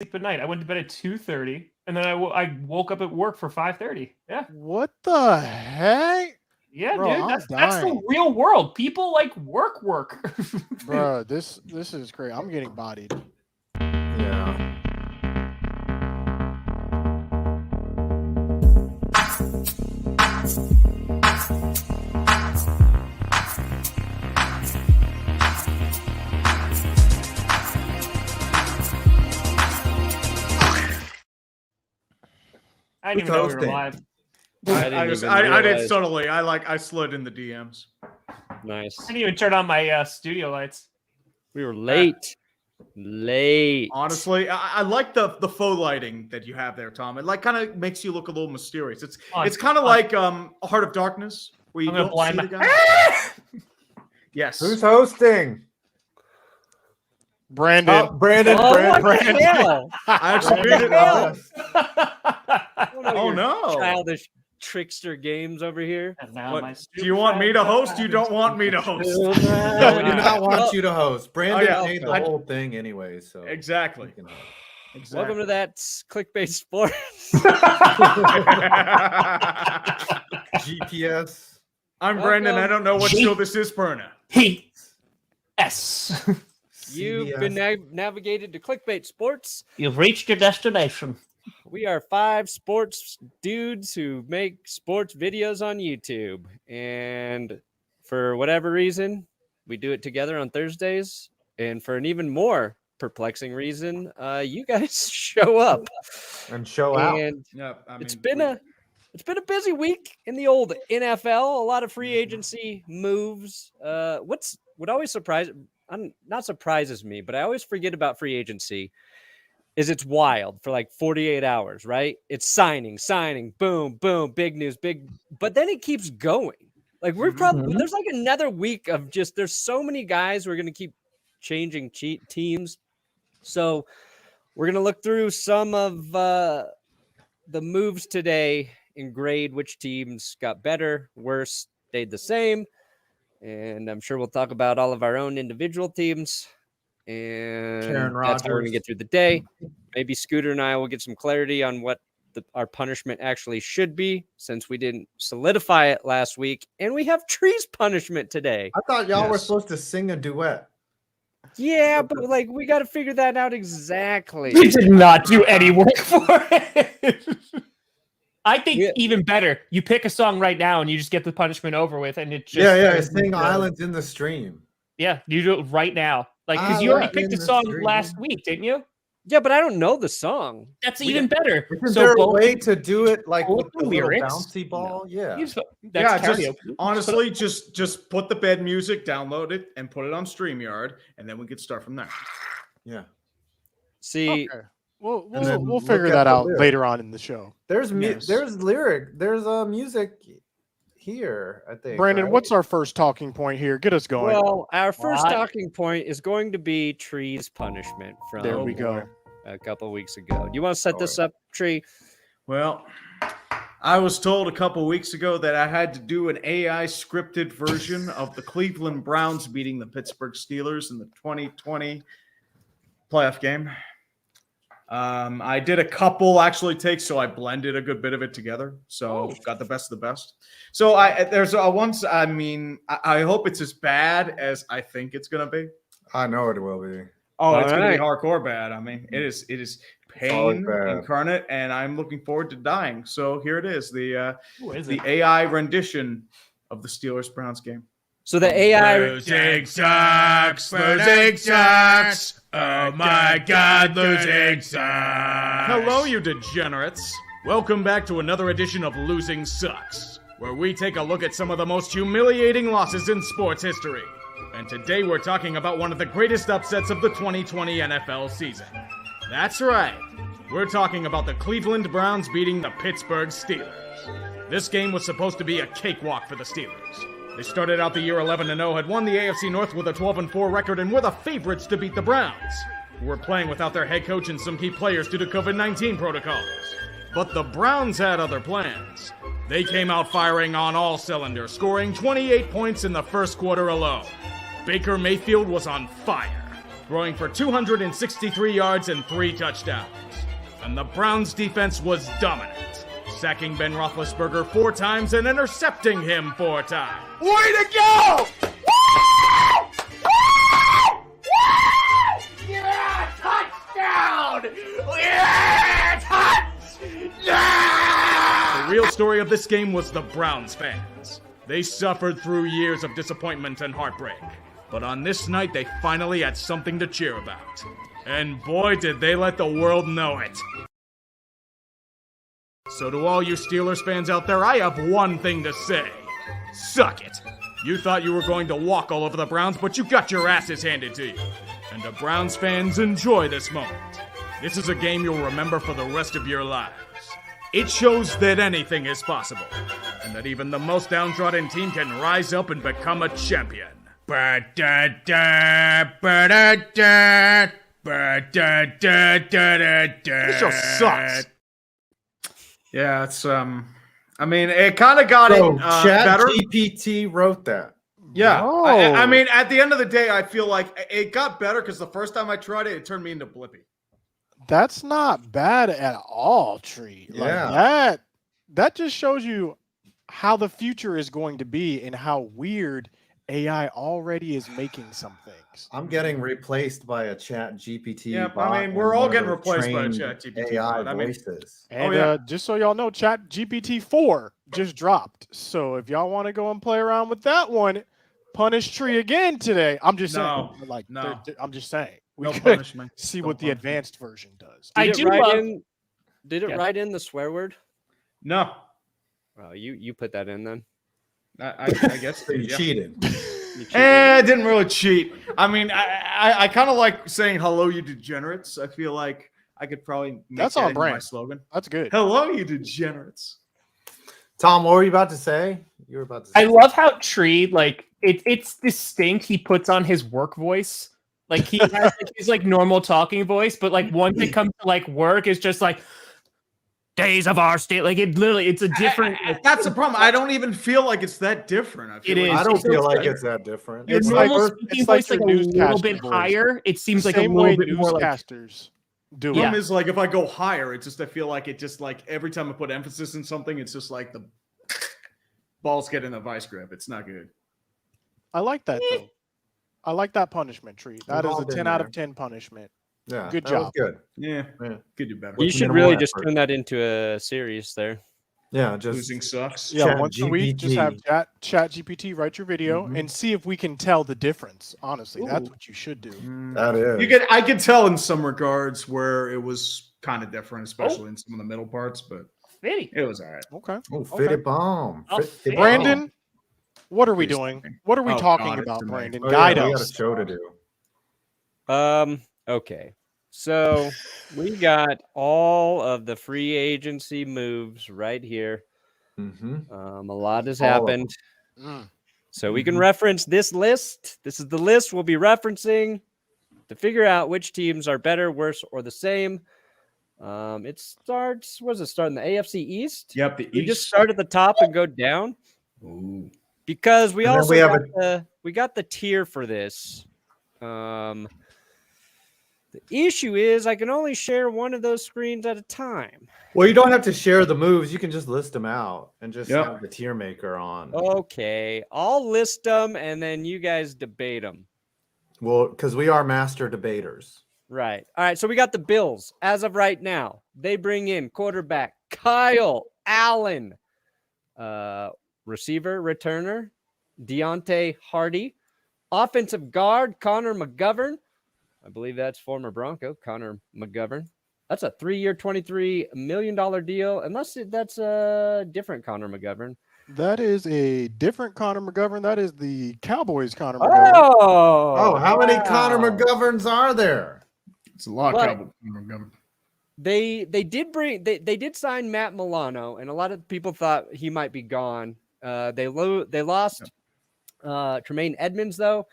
at night. I went to bed at 2:30, and then I woke up at work for 5:30. Yeah. What the heck? Yeah, Bro, dude. I'm That's the real world. People like work. Bro, this is great. I'm getting bodied. Yeah. I didn't even know we were live. I did subtly. I slid in the DMs. Nice. I didn't even turn on my studio lights. We were late. Honestly, I like the faux lighting that you have there, Tom. It like kind of makes you look a little mysterious. It's kind of like a Heart of Darkness where you don't see the guy. Yes. Who's hosting? Brandon. Brandon. I actually beat it. Oh no! Childish trickster games over here. Do you want me to host? You don't want me to host. No, we do not want you to host. Brandon made the whole thing anyway, so exactly. Welcome to that Clickbait Sports. GPS. I'm Brandon. I don't know what show this is, Perna. Yes. You've been navigated to Clickbait Sports. You've reached your destination. We are 5 sports dudes who make sports videos on YouTube. And for whatever reason, we do it together on Thursdays. And for an even more perplexing reason, you guys show up. And show out. And it's been a busy week in the old NFL. A lot of free agency moves. What always surprises me, but I always forget about free agency, is it's wild for like 48 hours, right? It's signing, boom, boom, big news, but then it keeps going. Like there's like another week of there's so many guys who are going to keep changing teams. So we're going to look through some of the moves today and grade which teams got better, worse, stayed the same. And I'm sure we'll talk about all of our own individual teams. And that's how we're going to get through the day. Maybe Scooter and I will get some clarity on what our punishment actually should be, since we didn't solidify it last week. And we have Tree's punishment today. I thought y'all were supposed to sing a duet. Yeah, but like we got to figure that out exactly. We did not do any work for it. I think even better, you pick a song right now and you just get the punishment over with, and it just sing Islands in the Stream. Yeah, you do it right now, like because you already picked the song last week, didn't you? Yeah, but I don't know the song. That's even better. Is there a way to do it like with the lyrics? Bouncy ball? No. Honestly, just put the bed music, download it, and put it on StreamYard, and then we can start from there. Yeah. See. Okay. We'll figure that out later on in the show. There's music here, I think. Brandon, right? what's our first talking point here? Get us going. Well, our first talking point is going to be Tree's punishment from there we go. A couple weeks ago. Do you want to set this up, Tree? Well, I was told a couple weeks ago that I had to do an AI scripted version of the Cleveland Browns beating the Pittsburgh Steelers in the 2020 playoff game. I did a couple takes, so I blended a good bit of it together. So got the best of the best. So I hope it's as bad as I think it's gonna be. I know it will be. Oh, it's gonna be hardcore bad. I mean, it is pain incarnate, and I'm looking forward to dying. So here it is, the AI rendition of the Steelers Browns game. So the AI losing sucks. Oh my God, losing sucks. Hello, you degenerates. Welcome back to another edition of Losing Sucks, where we take a look at some of the most humiliating losses in sports history. And today we're talking about one of the greatest upsets of the 2020 NFL season. That's right. We're talking about the Cleveland Browns beating the Pittsburgh Steelers. This game was supposed to be a cakewalk for the Steelers. They started out the year 11-0, had won the AFC North with a 12-4 record, and were the favorites to beat the Browns, who were playing without their head coach and some key players due to COVID-19 protocols. But the Browns had other plans. They came out firing on all cylinders, scoring 28 points in the first quarter alone. Baker Mayfield was on fire. throwing for 263 yards and 3 touchdowns. And the Browns' defense was dominant, sacking Ben Roethlisberger 4 times and intercepting him 4 times. Way to go! Woo! Woo! Woo! Yeah, touchdown! Yeah, touchdown! The real story of this game was the Browns fans. They suffered through years of disappointment and heartbreak. But on this night, they finally had something to cheer about. And boy, did they let the world know it. So to all you Steelers fans out there, I have one thing to say. Suck it. You thought you were going to walk all over the Browns, but you got your asses handed to you. And to Browns fans, enjoy this moment. This is a game you'll remember for the rest of your lives. It shows that anything is possible, and that even the most downtrodden team can rise up and become a champion. Ba-da-da, ba-da-da, ba-da-da-da-da-da. This show sucks. Yeah, it's I mean, it kind of got it better. GPT wrote that. Yeah, Oh. I mean, at the end of the day, I feel like it got better because the first time I tried it, it turned me into Blippi. That's not bad at all, Tree. Like Yeah. that just shows you how the future is going to be and how weird AI already is making some things. I'm getting replaced by a Chat GPT. Yeah, bot I mean, we're and all one of getting the replaced by a trained Chat GPT. AI bot. I mean, voices. And yeah. just so y'all know, Chat GPT 4 just dropped. So if y'all want to go and play around with that one, punish Tree again today. I'm just No, saying. Like, no. I'm just saying. We No could punishment. see No what the punishment. advanced version does. I do love. Did it Yeah. write in the swear word? No, Well, you put that in then. I guess So you yeah. cheated. You cheated. I didn't really cheat. I mean, I kind of like saying "Hello, you degenerates." I feel like I could probably make That's that on into my brand. slogan. That's good. Hello, you degenerates. Tom, what were you about to say? You were about to say I love how Tree, like, it's distinct. He puts on his work voice. Like, he has like, his like normal talking voice, but like once it comes to like work, it's just like days of our state. Like, it literally, it's a different. That's the problem. I don't even feel like it's that different. I feel It like is. I don't It's feel like like- it's that different. Your It's normal like- speaking it's like voice, like a your little newscaster bit voice. higher. It seems like a Same little way bit more like. newscasters do Yeah. it. Problem is, like, if I go higher, it's just I feel like it just like every time I put emphasis in something, it's just like the balls get in a vice grip. It's not good. I like that though. I like that punishment, Tree. That We've is all a been 10 out there. of 10 punishment. Yeah, Good that was job. Good. Yeah, Yeah. could do better. You With should minimal really just effort. turn that into a series there. Yeah, just Losing sucks. Yeah, Chat once a week, just have GPT. chat GPT write your video Mhm. and see if we can tell the difference. Honestly, that's Ooh. what you should do. that is. I could tell in some regards where it was kind of different, especially in some of the middle parts, but Fitty. it was all right. Okay. Oh, fit it bomb. Oh, Fit it fit. bomb. Brandon, what are we Please doing? tell me. What are we Oh, talking God, it's about, too Brandon? Oh, Guide yeah, we got a us. show to do. Okay. So we got all of the free agency moves right here. Mm-hmm. A lot has All of happened. Mm. So we can reference this list. This is the list we'll be referencing to figure out which teams are better, worse, or the same. It starts, what does it start in the AFC East? Yep, the We just East. start at the top and go down Ooh. because we And then also we have got the tier for this. The issue is I can only share one of those screens at a time. Well, you don't have to share the moves. You can just list them out and just Yep. have the tier maker on. Okay, I'll list them and then you guys debate them. Well, because we are master debaters. Right. All right. So we got the Bills as of right now. They bring in quarterback Kyle Allen, receiver returner Deontay Hardy, offensive guard Connor McGovern. I believe that's former Bronco Connor McGovern. That's a 3-year, $23 million deal. Unless that's a different Connor McGovern. That is a different Connor McGovern. That is the Cowboys Connor McGovern. Oh, how many Connor wow. McGoverns are there? It's a lot But- of Cowboys. They did sign Matt Milano, and a lot of people thought he might be gone. They lost Tremaine Edmonds though.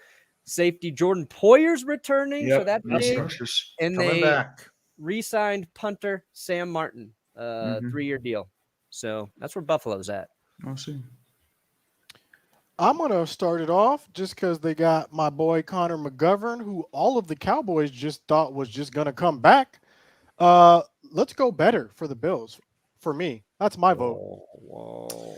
Safety Jordan Poyer's returning, so that's big. And Coming they back. re-signed punter Sam Martin, 3-year deal. So that's where Buffalo's at. I'll see. I'm going to start it off just because they got my boy Connor McGovern, who all of the Cowboys just thought was just going to come back. Let's go better for the Bills. For me, that's my vote. Whoa.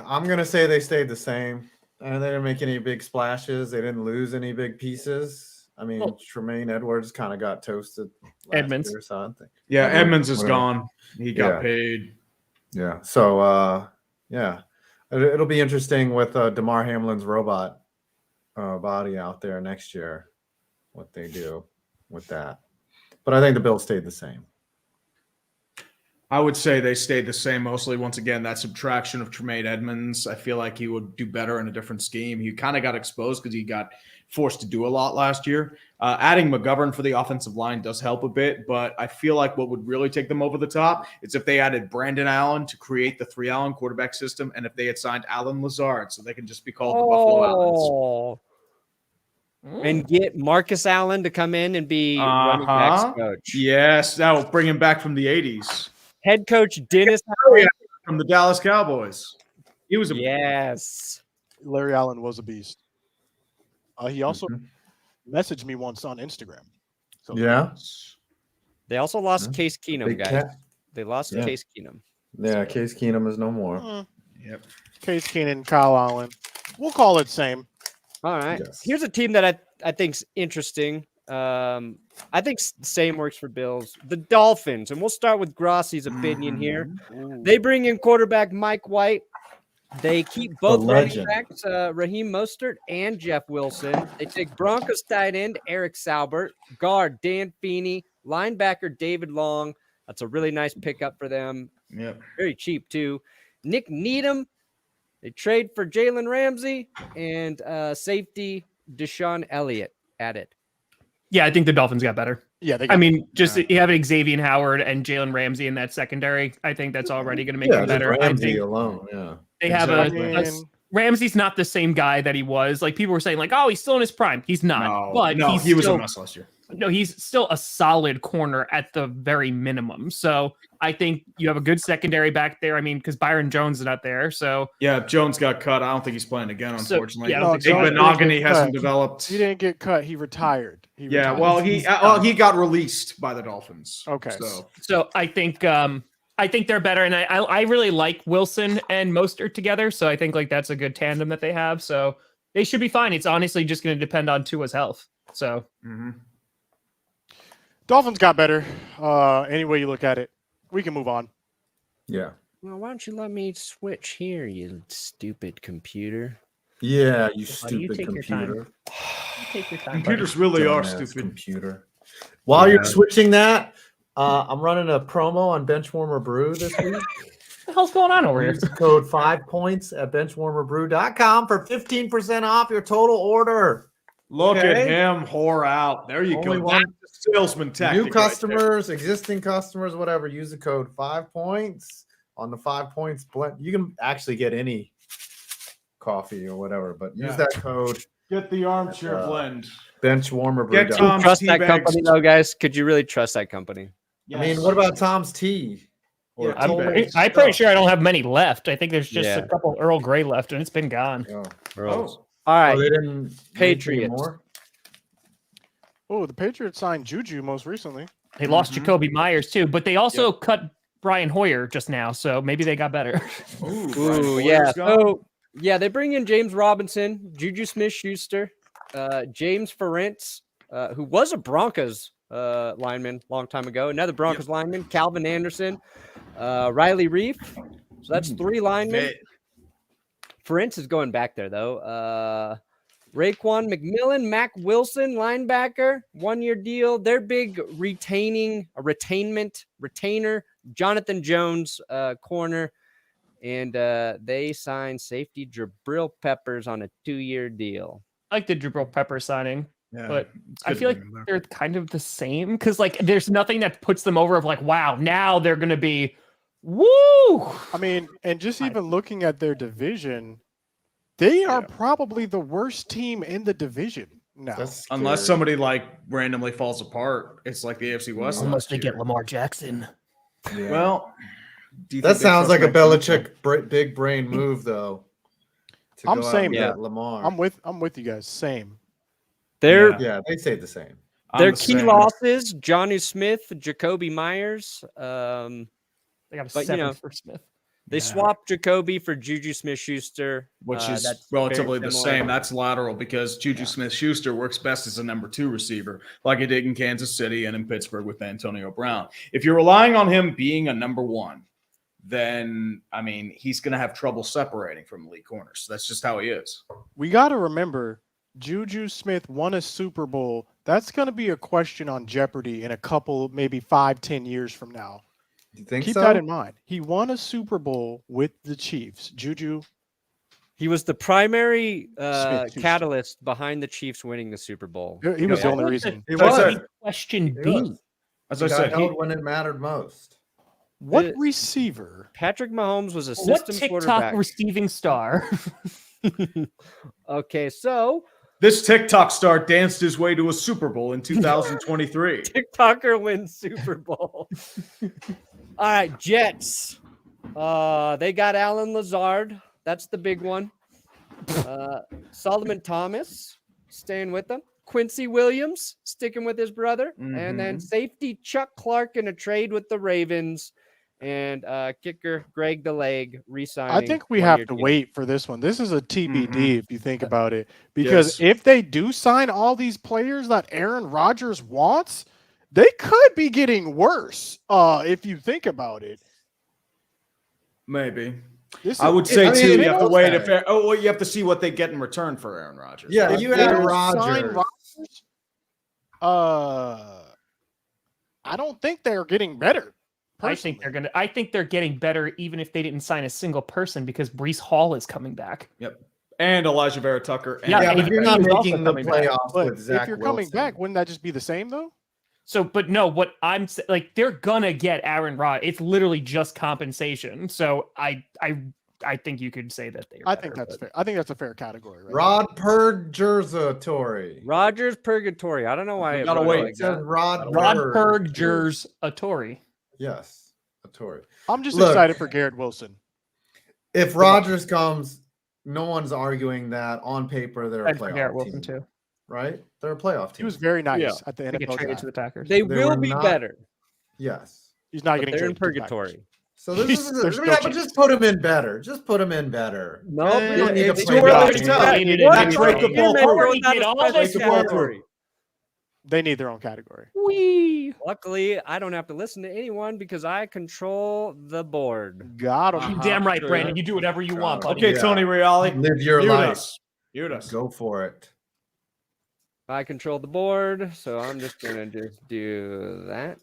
I'm gonna say they stayed the same. And they didn't make any big splashes. They didn't lose any big pieces. I mean, Tremaine Edwards kind of got toasted last year, so I think. Yeah, Edmonds is whatever. gone. He got paid. Yeah. So, yeah, it'll be interesting with DeMar Hamlin's robot body out there next year, what they do with that. But I think the Bills stayed the same. I would say they stayed the same mostly. Once again, that subtraction of Tremaine Edmonds, I feel like he would do better in a different scheme. He kind of got exposed because he got forced to do a lot last year. Adding McGovern for the offensive line does help a bit, but I feel like what would really take them over the top is if they added Brandon Allen to create the 3-Allen quarterback system, and if they had signed Alan Lazard so they can just be called the Buffalo Allens. And get Marcus Allen to come in and be running backs coach. Yes, that will bring him back from the 80s. Head coach Dennis From the Dallas Cowboys. He was a Yes. Larry Allen was a beast. He also messaged me once on Instagram. So Yeah. They also lost Case Keenum, Big guys. cat. They lost Yeah. Case Keenum. Yeah, Case Keenum is no more. Yep. Case Keenum, Kyle Allen. We'll call it same. All right. Yes. Here's a team that I think's interesting. I think same works for Bills. The Dolphins, and we'll start with Grossi's opinion here. They bring in quarterback Mike White. They keep both running backs, Raheem Mostert and Jeff Wilson. They take Broncos tight end Eric Saubert, guard Dan Feeney, linebacker David Long. That's a really nice pickup for them. Yep. Very cheap too. Nick Needham. They trade for Jalen Ramsey and safety Deshaun Elliott added. Yeah, I think the Dolphins got better. Yeah, they I mean, just you having Xavier Howard and Jalen Ramsey in that secondary, I think that's already going to make them better. Ramsey I think alone, yeah. they have Ramsey's not the same guy that he was. Like people were saying, like, oh, he's still in his prime. He's not. He was a mess last year. No, he's still a solid corner at the very minimum. So I think you have a good secondary back there. I mean, because Byron Jones is not there. So yeah, Jones got cut. I don't think he's playing again, unfortunately. Yeah, I don't think Benogany hasn't developed. He didn't get cut. He retired. He got released by the Dolphins. Okay. So I think they're better, and I really like Wilson and Mostert together. So I think like that's a good tandem that they have. So they should be fine. It's honestly just going to depend on Tua's health. So. Dolphins got better. Any way you look at it, we can move on. Yeah. Well, why don't you let me switch here, you stupid computer? Yeah, you stupid computer. Take your time. Computers really are Dumbass stupid. Computer. While you're switching that, I'm running a promo on Benchwarmer Brew this week. What the hell's going on over here? Use the code 5 points at benchwarmerbrew.com for 15% off your total order. Look at him whore out. There you Only go. one- That's the salesman tactic. New customers, existing customers, whatever, use the code 5 points on the 5 points blend. You can actually get any coffee or whatever, but use that code. Get the armchair blend. Benchwarmerbrew. Get Tom's Trust tea that bags. company, though, guys. Could you really trust that company? I mean, what about Tom's tea? Or I'm Tom's pretty stuff? sure I don't have many left. I think there's just a couple Earl Grey left, and it's been gone. All right. They didn't make Patriots. any more? Oh, the Patriots signed Juju most recently. They lost Jacoby Myers too, but they also cut Brian Hoyer just now, so maybe they got better. Ooh, yeah. So yeah, they bring in James Robinson, Juju Smith-Schuster, James Ferentz, who was a Broncos lineman a long time ago. Another Broncos lineman, Calvin Anderson, Riley Reef. So that's 3 linemen. Ferentz is going back there though. Raekwon McMillan, Mac Wilson, linebacker, 1-year deal. Their big retainer, Jonathan Jones, corner, and they signed safety Jabril Peppers on a 2-year deal. I like the Jabril Peppers signing, but I good feel like they're kind of the same because like there's nothing that puts them over of like, wow, now they're going to be, woo. I mean, and just even looking at their division, they are probably the worst team in the division now. Unless somebody like randomly falls apart, it's like the AFC West. Unless they get Lamar Jackson. Yeah. Well, do you That think they sounds like a trust Mac Jones? Belichick big brain move, though. to I'm go out same. and Yeah. get Lamar. I'm with you guys. Same. Their Yeah, they say the same. their the key same. losses: Johnny Smith, Jacoby Myers. They got a But, 7 for Smith. They swapped Jacoby for Juju Smith-Schuster, which is that's relatively very the similar. same. That's lateral because Juju Smith-Schuster works best as a number 2 receiver, like he did in Kansas City and in Pittsburgh with Antonio Brown. If you're relying on him being a number 1, then, I mean, he's going to have trouble separating from elite corners. That's just how he is. We got to remember, Juju Smith won a Super Bowl. That's going to be a question on Jeopardy in a couple, maybe 5-10 years from now. You think Keep so? that in mind. He won a Super Bowl with the Chiefs. Juju. He was the primary Smith-Schuster. catalyst behind the Chiefs winning the Super Bowl. He was the What only would reason. He As I was. said- Question He B. was. As He I got said, held when it mattered most. What The- receiver? Patrick Mahomes was a What system TikTok quarterback. receiving star? Okay, so this TikTok star danced his way to a Super Bowl in 2023. TikToker wins Super Bowl. All right, Jets. They got Alan Lazard. That's the big one. Solomon Thomas staying with them. Quincy Williams sticking with his brother. And then safety Chuck Clark in a trade with the Ravens. And kicker Greg DeLeg re-signing. I think we have to wait for this one. This is a TBD if you think about it. Because if they do sign all these players that Aaron Rodgers wants, they could be getting worse if you think about it. Maybe. This I would is- say, I mean, too, it you have to is wait. okay. You have to see what they get in return for Aaron Rodgers. Yeah, if you they had don't sign Rodgers. I don't think they're getting better. I think they're getting better even if they didn't sign a single person because Breece Hall is coming back. Yep. And Elijah Vera Tucker. And Yeah, Yeah, but he you're not was also making the coming back. playoffs But with Zach if you're coming Wilson. back, wouldn't that just be the same though? So, but no, what I'm like, they're gonna get Aaron Rodgers. It's literally just compensation. So I think you could say that they. I think that's fair. I think that's a fair category. Right? Rod Purgatory. Rogers Purgatory. I don't know why. You it gotta wrote wait. it It like says that. Rod Purgers a Tory. Yes, a Tory. I'm just Look. excited for Garrett Wilson. If Rodgers comes, no one's arguing that on paper they're a I'd forget playoff Wilson team, too. right? They're a playoff team. He was very nice Yeah. at the They get NFL traded draft. to the Packers. They They will were be not- better. Yes. He's not But getting they're in traded to the Packers. purgatory. So this is There's no but chance. just put him in better. Just put him in better. No, Eh, you don't need to it's play too early God. to tell. They needed What? to Drake be the wrong. ball They through. already Did got a all special this Drake the ball category. They need their own category. Wee. Luckily, I don't have to listen to anyone because I control the board. Got him. Uh-huh. You damn right, Sure. Brandon. You do whatever you want, buddy. Okay, Yeah. Tony Reale. Live your Mute life. us. Mute us. Go for it. I control the board, so I'm just gonna just do that.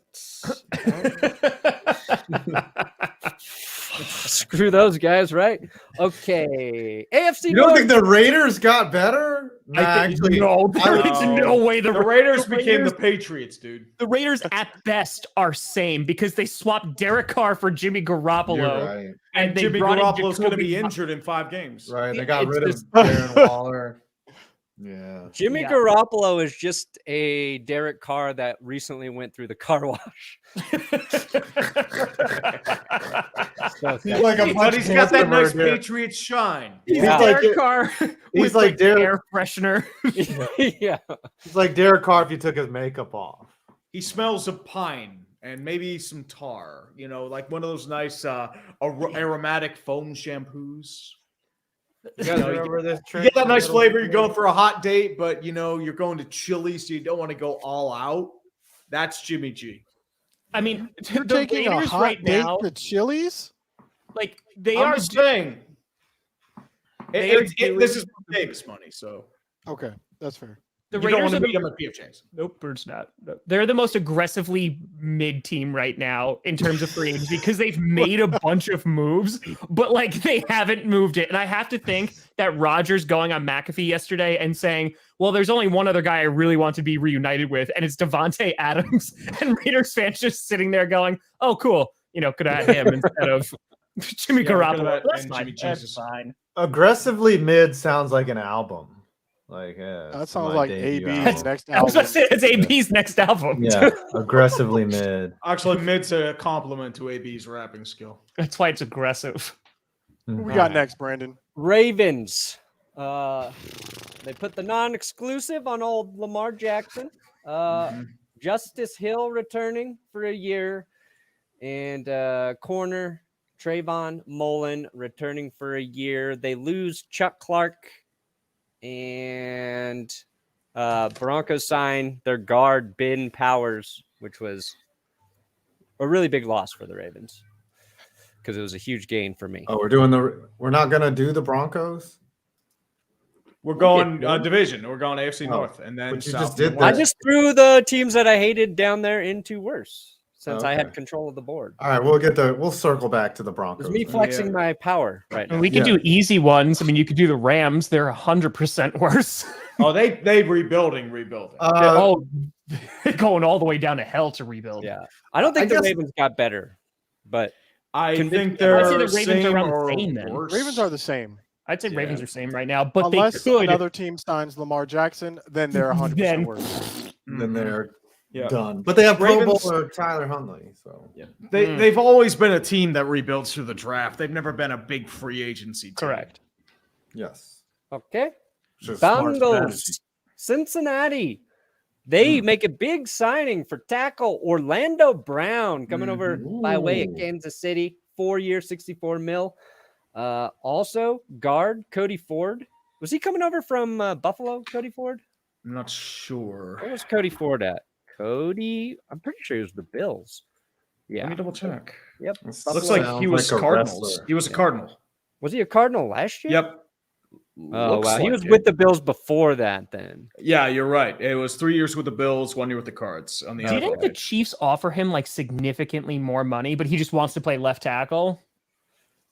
Screw those guys, right? Okay. AFC You don't North. think the Raiders got better? Nah, actually, no, I would- there's no way The Raiders became the Patriots, dude. The Raiders at best are same because they swapped Derek Carr for Jimmy You're Garoppolo, right. and they Jimmy brought in Garoppolo's going to be Jacoby- injured in 5 games. Right. They got It's rid of just- Darren Waller. Yeah. Jimmy Yeah. Garoppolo is just a Derek Carr that recently went through the car wash. He's like a But he's got that nice customer, dude. Patriots shine. He's Yeah. Derek like- Carr he's with like like Derek- air freshener. Yeah. It's like Derek Carr if you took his makeup off. He smells of pine and maybe some tar, like one of those nice aromatic foam shampoos. You guys remember this You trick? get that nice flavor. You're going for a hot date, but you're going to Chili, so you don't want to go all out. That's Jimmy G. I mean, You're the taking a Raiders hot right date now, to Chili's? like they I'm are. just saying. They are This is Davis money, so Okay, that's fair. The you don't Raiders want to are beat them at PF Chang's. Nope, Bird's not. No. They're the most aggressively mid team right now in terms of free agency because they've made a bunch of moves, but like they haven't moved it. And I have to think that Rodgers going on McAfee yesterday and saying, well, there's only one other guy I really want to be reunited with, and it's Devontae Adams. And Raiders fans just sitting there going, oh, cool. Could have had him instead of Jimmy Yeah, we could have Garoppolo. had- That's and fine. Jimmy That's Jesus. fine. Aggressively mid sounds like an album. Like That sounds like AB's AB's next I was album. about to say it's AB's next album. Yeah, aggressively mid. Actually, mid's a compliment to AB's rapping skill. That's why it's aggressive. Who we got next, Brandon? Ravens. They put the non-exclusive on old Lamar Jackson. Justice Hill returning for a year, and corner Trayvon Mullen returning for a year. They lose Chuck Clark, and Broncos sign their guard Ben Powers, which was a really big loss for the Ravens because it was a huge gain for me. Oh, we're not gonna do the Broncos. We're going division. We're going AFC North, and then but you South. just did I that. just threw the teams that I hated down there into worse since I had Okay. control of the board. All right, we'll circle back to the Broncos. It's me then. flexing my power right now. And we could do easy ones. I mean, you could do the Rams. They're 100% worse. Oh, they rebuilding. They're going all the way down to hell to rebuild. Yeah, I don't think I the guess- Ravens got better, but I think I'd say they're the Ravens same are around the or same then. worse. Ravens are the same. I'd say Yeah. Ravens are same right now, but Unless they could. another team signs Lamar Jackson, then they're 100% Then- worse. Then they're Yeah. done. But they have Pro Ravens- Bowler Tyler Huntley. So They've always been a team that rebuilds through the draft. They've never been a big free agency team. Correct. yes. okay. It's a smart strategy. Bengals, Cincinnati. They make a big signing for tackle Orlando Brown coming over by way of Ooh. Kansas City, 4-year, $64 million. Also, guard Cody Ford. Was he coming over from Buffalo, Cody Ford? I'm not sure. Where was Cody Ford at? I'm pretty sure he was the Bills. Let Yeah. me double check. Yep. This Looks like sounds he was like a Cardinals. wrestler. He was a Cardinal. Was he a Cardinal last year? Yep. Oh, Looks wow. He like was it. with the Bills before that then. Yeah, you're right. It was 3 years with the Bills, 1 year with the Cards on the Didn't NFL. the Chiefs offer him like significantly more money, but he just wants to play left tackle?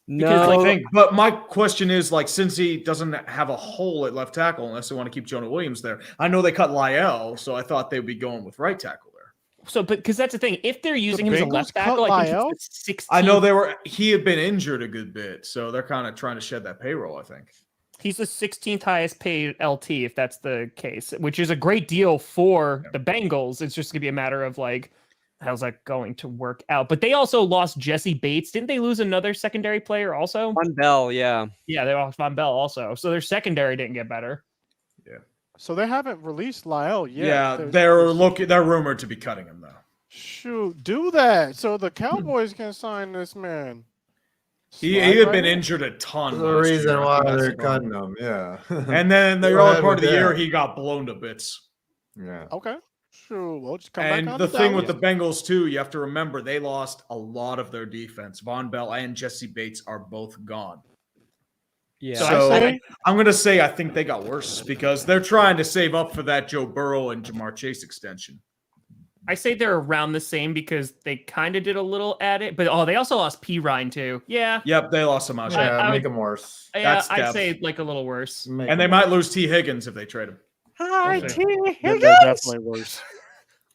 Because No, I think, but my question is, like, since he doesn't have a hole at left tackle, unless they want to keep Jonah Williams there, I know they cut Lyle, so I thought they would be going with right tackle there. So, but because that's the thing, if they're using him as a Bengals left cut tackle, I think Lyle? it's the 16th. I know he had been injured a good bit, so they're kind of trying to shed that payroll, I think. He's the 16th highest paid LT, if that's the case, which is a great deal for the Bengals. It's just gonna be a matter of like, how's that going to work out? But they also lost Jesse Bates. Didn't they lose another secondary player also? Von Bell, yeah. Yeah, they lost Von Bell also. So their secondary didn't get better. So they haven't released Lyle yet. Yeah, There's- they're rumored to be cutting him though. Shoot, do that so the Cowboys can sign this man. He Slide had right been in. injured a ton. The last reason year. I why think that's they're the problem. cutting him, yeah. And then the Go early ahead part of with the year, that. he got blown to bits. yeah. Okay, sure. We'll just come back And on the thing with down. the Bengals too, you have to remember they lost a lot of their defense. Von Bell and Jesse Bates are both gone. Yeah. So I say- I'm going to say I think they got worse because they're trying to save up for that Joe Burrow and Jamar Chase extension. I say they're around the same because they kind of did a little at it, but they also lost P. Ryan too. Yeah. Yep, they lost some out. Yeah, I make would- him worse. Yeah, That's I'd depth. say like a little worse. Make And they him might worse. lose T. Higgins if they trade him. Hi, Okay. T. Then Higgins. they're definitely worse.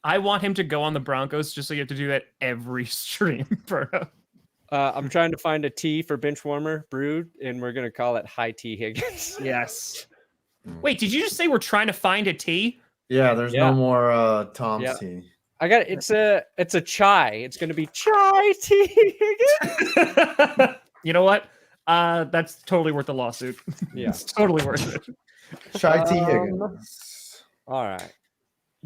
I want him to go on the Broncos just so you have to do that every stream, bro. I'm trying to find a T for bench warmer brewed, and we're gonna call it High T Higgins. Yes. Wait, did you just say we're trying to find a T? Yeah, there's Yeah. no more Tom's Yeah. tea. I got it's a chai. It's gonna be Chai T Higgins. You know what? That's totally worth the lawsuit. Yeah. It's totally worth it. Shy T. Um, Higgins. All right.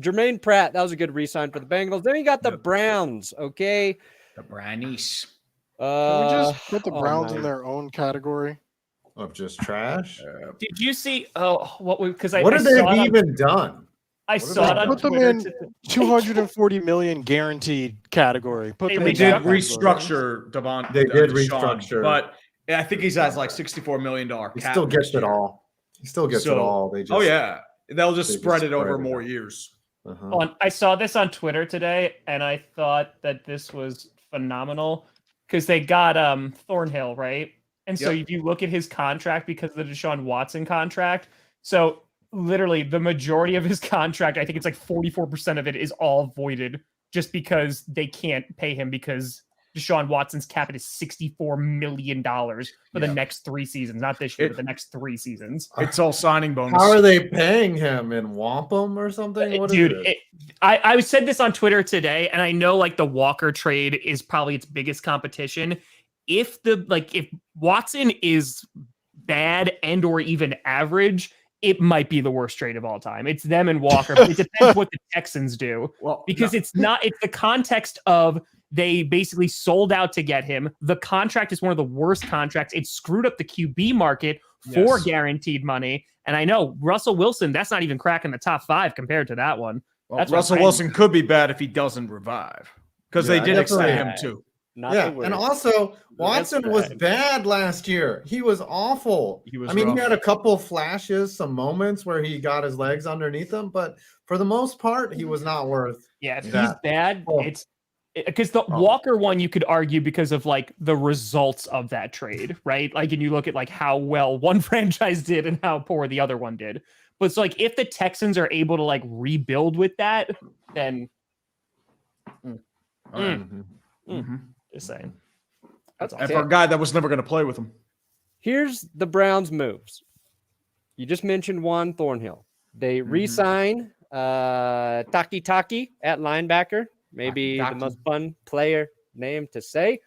Jermaine Pratt, that was a good re-sign for the Bengals. Then you got the Yep. Browns. Okay. The Brownies. Can we just put the oh, Browns man. in their own category? Of just trash. Did you see? Oh, what? Because I What I have they saw it on- even done? I have saw they it on Put them Twitter in today. 240 million guaranteed category. Put They them They in did that category. restructure Devon. They did Deshaun, restructure. but I think he's has like $64 million He cap. still gets next it year. all. He still gets it So- all. They just Oh yeah, they'll just they just spread it over spread it more out. years. Uh-huh. I saw this on Twitter today, and I thought that this was phenomenal because they got Thornhill, right? And so Yep. if you look at his contract because of the Deshaun Watson contract, so literally the majority of his contract, I think it's like 44% of it is all voided just because they can't pay him because Deshaun Watson's cap is $64 million for the Yeah. next 3 seasons, not this year, but the next 3 seasons. It's all signing bonus. How are they paying him in wampum or something? What is Dude, it? I said this on Twitter today, and I know like the Walker trade is probably its biggest competition. If Watson is bad and or even average, it might be the worst trade of all time. It's them and Walker. But it depends what the Texans do. Well, Because it's the context of they basically sold out to get him. The contract is one of the worst contracts. It screwed up the QB market for guaranteed money. And I know Russell Wilson, that's not even cracking the top 5 compared to that one. Well, That's Russell Wilson could be bad if he doesn't revive, because they did extend him too. And also Watson was bad last year. He was awful. He had a couple flashes, some moments where he got his legs underneath him, but for the most part, he was not worth. Yeah, if he's bad, it's because the Walker one you could argue because of like the results of that trade, right? Like, and you look at like how well one franchise did and how poor the other one did. But it's like if the Texans are able to like rebuild with that, then just saying. That's all. And for a guy that was never going to play with him. Here's the Browns' moves. You just mentioned Juan Thornhill. They re-sign Taki at linebacker. Maybe the most fun player name to say.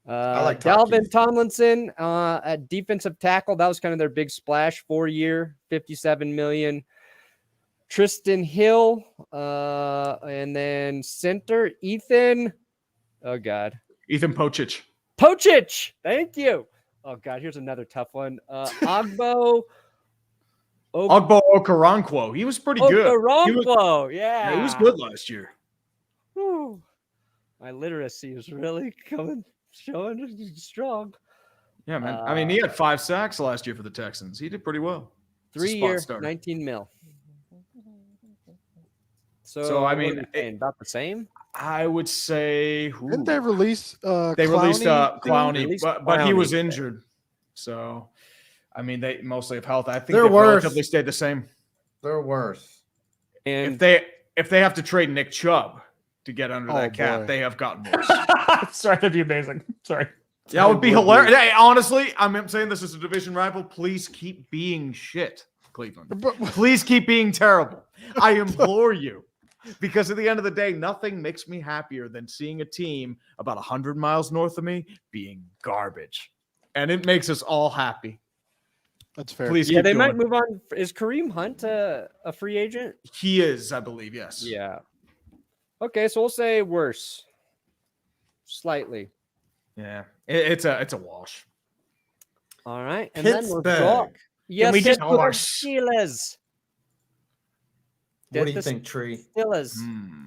I like Dalvin Tomlinson at defensive tackle. That was kind of their big splash. 4-year, $57 million. Tristan Hill, and then center Ethan. Oh God, Ethan Pochich. Thank you. Oh God, here's another tough one. Ogbo Okoronkwo. He was pretty good. Okoronkwo, yeah, he was good last year. Whew. My literacy is really showing strong. Yeah, man. I mean, he had 5 sacks last year for the Texans. He did pretty well. 3-year, $19 million. So I mean, about the same. I would say. Didn't they release? They released Clowney, but he was Clowney. injured. So, I mean, they mostly have health. I think They're they worse. relatively stayed the same. They're worse. And If they have to trade Nick Chubb to get under that cap, they have gotten worse. Sorry, that'd be amazing. Sorry. That would be hilarious. Hey, honestly, I'm saying this is a division rival. Please keep being shit, Cleveland. Please keep being terrible. I implore you. Because at the end of the day, nothing makes me happier than seeing a team about 100 miles north of me being garbage. And it makes us all happy. That's fair. Please yeah, keep they going. might move on. Is Kareem Hunt a free agent? He is, I believe, yes. Yeah. Okay, so we'll say worse. Slightly. Yeah. It's a wash. All right. And Pittsburgh. then we're yes, we just Steelers. What do you think, Tree? Steelers.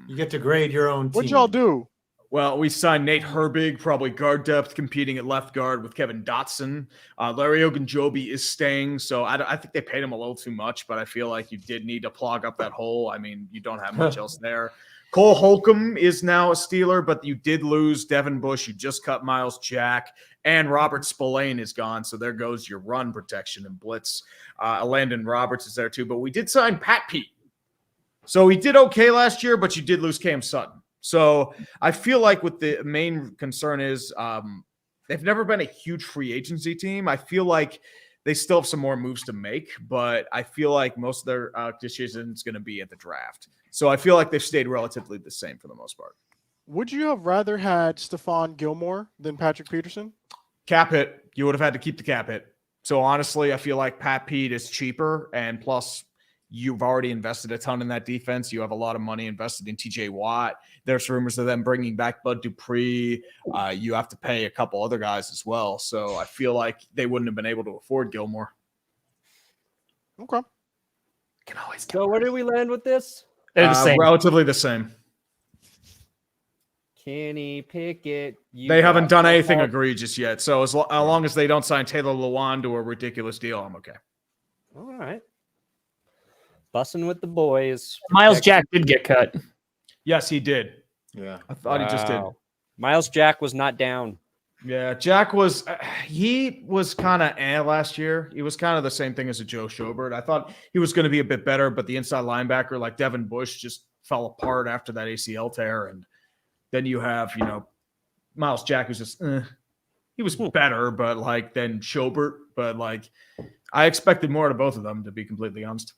You get to grade your own team. What'd y'all do? Well, we signed Nate Herbig, probably guard depth, competing at left guard with Kevin Dotson. Larry Ogunjobi is staying, so I think they paid him a little too much, but I feel like you did need to plug up that hole. I mean, you don't have much else there. Cole Holcomb is now a Steeler, but you did lose Devin Bush. You just cut Miles Jack, and Robert Spillane is gone, so there goes your run protection and blitz. Landon Roberts is there too, but we did sign Pat Pete. So he did okay last year, but you did lose Cam Sutton. So I feel like what the main concern is, they've never been a huge free agency team. I feel like they still have some more moves to make, but I feel like most of their decision is going to be at the draft. So I feel like they've stayed relatively the same for the most part. Would you have rather had Stephon Gilmore than Patrick Peterson? Cap hit. You would have had to keep the cap hit. So honestly, I feel like Pat Pete is cheaper, and plus you've already invested a ton in that defense. You have a lot of money invested in TJ Watt. There's rumors of them bringing back Bud Dupree. You have to pay a couple other guys as well. So I feel like they wouldn't have been able to afford Gilmore. Okay. Can always get So where do we land with this? They're the same. Relatively the same. Kenny Pickett. They haven't done anything egregious yet. So as long as they don't sign Taylor Lewan to a ridiculous deal, I'm okay. All right. Bussing with the boys. Miles Jack did get cut. Yes, he did. Yeah. I thought he just did. Miles Jack was not down. Yeah, Jack was he was kind of last year. He was kind of the same thing as a Joe Schobert. I thought he was going to be a bit better, but the inside linebacker like Devin Bush just fell apart after that ACL tear. And then you have, Miles Jack who's just he was better, but like then Schobert. But like I expected more out of both of them, to be completely honest.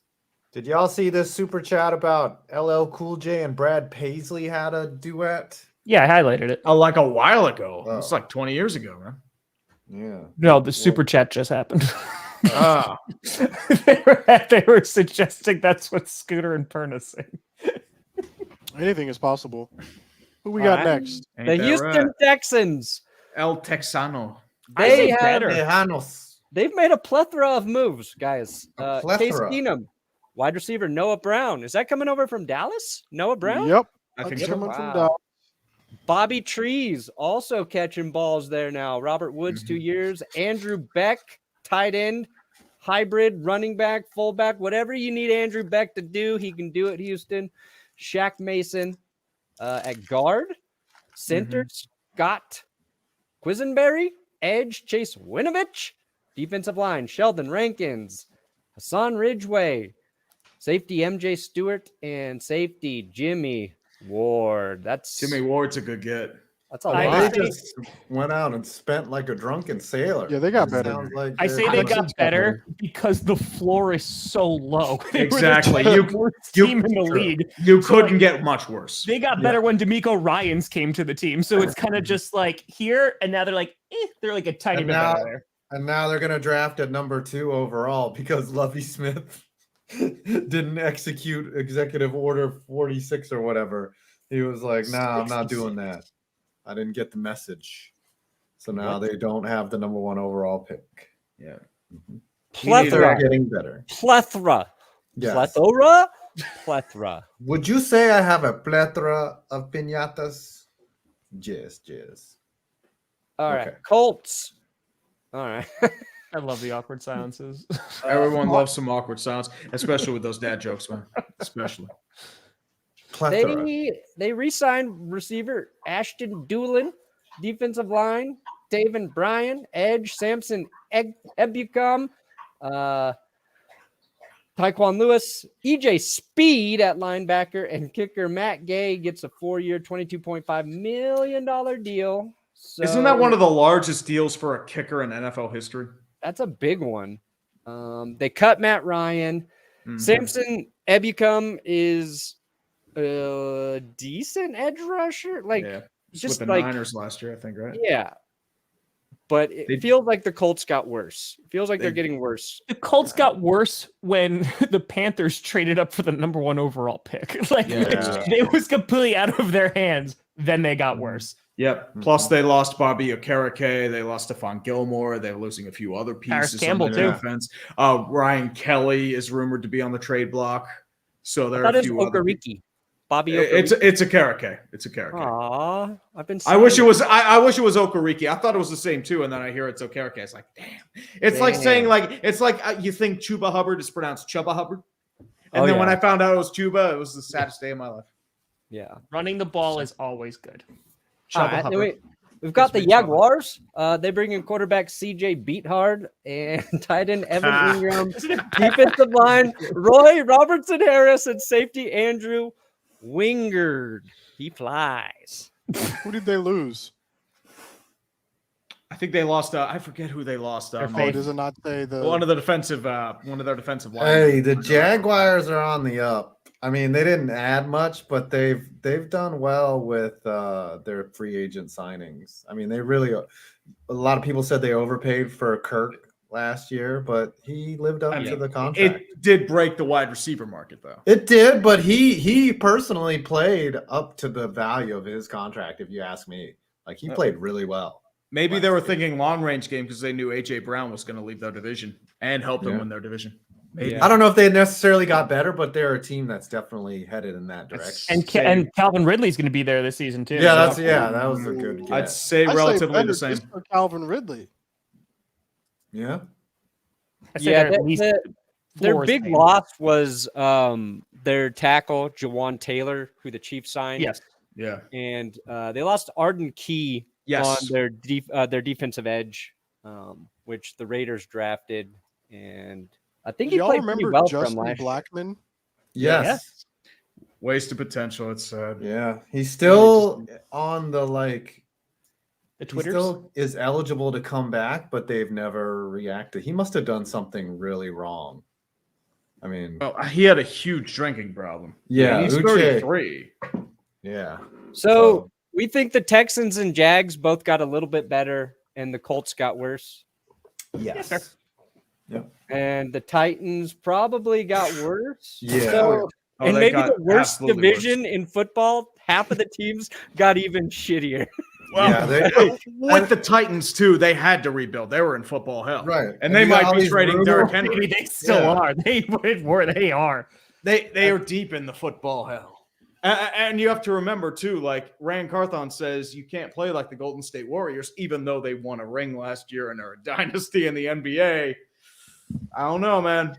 Did y'all see this super chat about LL Cool J and Brad Paisley had a duet? Yeah, I highlighted it. Oh, like a while ago. Oh. It's like 20 years ago, man. Yeah. No, the super chat just happened. They were suggesting that's what Scooter and Perna saying. Anything is possible. Who we All got right. next? Ain't The that Houston right? Texans. El Texano. I They say have better. Tejanos. they've made a plethora of moves, guys. A Case plethora. Keenum, wide receiver Noah Brown. Is that coming over from Dallas? Noah Brown? Yep. I think That's so. coming from Wow. Dallas. Bobby Trees also catching balls there now. Robert Woods, 2 years. Andrew Beck, tight end, hybrid, running back, fullback, whatever you need Andrew Beck to do, he can do it, Houston. Shaq Mason at guard. Center, Scott Quisenberry. Edge, Chase Winovich. Defensive line, Sheldon Rankins. Hassan Ridgeway. Safety, MJ Stewart. And safety, Jimmy Ward. Jimmy Ward's a good get. That's a I lot. They just went out and spent like a drunken sailor. Yeah, they got It better. sounds like I they're- say they got Texans got better because the floor is so low. They were the Exactly. worst You- team in the league. You So, couldn't like, get much worse. They got better when D'Amico Ryans came to the team. So it's kind of just like here, and now they're like, they're like a tiny And bit now- better there. And now they're gonna draft at number 2 overall because Lovie Smith didn't execute Executive Order 46 or whatever. He was like, "Nah, I'm not doing that. I didn't get the message." So now they don't have the number 1 overall pick. Yeah. They're Plethora. getting better. Plethora. Yes. Plethora? Plethora. Would you say I have a plethora of piñatas? Yes, yes. All right. Okay. Colts. All right. I love the awkward silences. Everyone loves some awkward silence, especially with those dad jokes, man. Especially. Plethora. They re-signed receiver Ashton Doolin, defensive line, David Bryan, edge, Samson Ebukam, Tyquan Lewis, EJ Speed at linebacker, and kicker Matt Gay gets a 4-year, $22.5 million deal. So Isn't that one of the largest deals for a kicker in NFL history? that's a big one. They cut Matt Ryan. Mhm. Samson Ebukam is a decent edge rusher. Like, yeah. just with the like, Niners last year, I think, right? yeah. But it They- feels like the Colts got worse. It feels like they're They- getting worse. The Colts got worse when the Panthers traded up for the number 1 overall pick. Like Yeah. it was completely out of their hands. Then they got worse. Yep. Plus, they lost Bobby Okereke. They lost Stephon Gilmore. They're losing a few other Harris pieces Campbell, on the too. defense. Ryan Kelly is rumored to be on the trade block. So there are That a is few other people. Okereke. Bobby Okereke. It's Okereke. It's Okereke. Aw, I've been. I wish it saying was. I wish it was Okereke. I thought it was the same too, and then I hear it's Okereke. It's like, damn. It's like saying you think Chuba Hubbard is pronounced Chubba Hubbard, and Oh, then when yeah. I found out it was Chuba, it was the saddest day of my life. Yeah. Running the ball is always good. All Chubba right, Hubbard. we've got the It's big Chubba. Jaguars. They bring in quarterback CJ Beathard and tight end Evan Ingram. Defensive line Roy Robertson Harris and safety Andrew Wingard. He flies. Who did they lose? I think they lost. I forget who they lost. Their Oh, faith. does it not say the One of their defensive linemen. Hey, the Jaguars are on the up. I mean, they didn't add much, but they've done well with their free agent signings. I mean, they really. A lot of people said they overpaid for Kirk last year, but he lived up to the contract. It did break the wide receiver market, though. It did, but he personally played up to the value of his contract. If you ask me, like he played really well. Maybe they were thinking long range game because they knew AJ Brown was going to leave their division and help them Yeah. win their division. Maybe. Yeah. I don't know if they necessarily got better, but they're a team that's definitely headed in that direction. And Calvin Ridley's going to be there this season too. Yeah, so- that was a good get. I'd say I say relatively better the same. just for Calvin Ridley. Yeah. I say Yeah, they're at least their floor is big higher. loss was their tackle Jawan Taylor, who the Chiefs signed. Yes. Yeah. And they lost Arden Key Yes. on their defensive edge, which the Raiders drafted, and I think Do he y'all played pretty remember well for them Justin last year. Blackman? Yes. Wasted potential. It's sad. Yeah. He's still on the The he Twitters. still is eligible to come back, but they've never reacted. He must have done something really wrong. I mean, Well, he had a huge drinking problem. Yeah, He's Uche. 33. yeah. So we think the Texans and Jags both got a little bit better, and the Colts got worse. Yes. sir. Yep. And the Titans probably got worse. Yeah. So, Oh, and they maybe got the worst absolutely division in football, half of the teams got even shittier. Well, Yeah, with the Titans too, they had to rebuild. They were in football hell, Right. And And they you got might all be these trading rumors. Derrick Henry. Maybe they still Yeah. are. They are. They are deep in the football hell. And you have to remember too, like Rand Carthon says, you can't play like the Golden State Warriors, even though they won a ring last year and are a dynasty in the NBA. I don't know, man.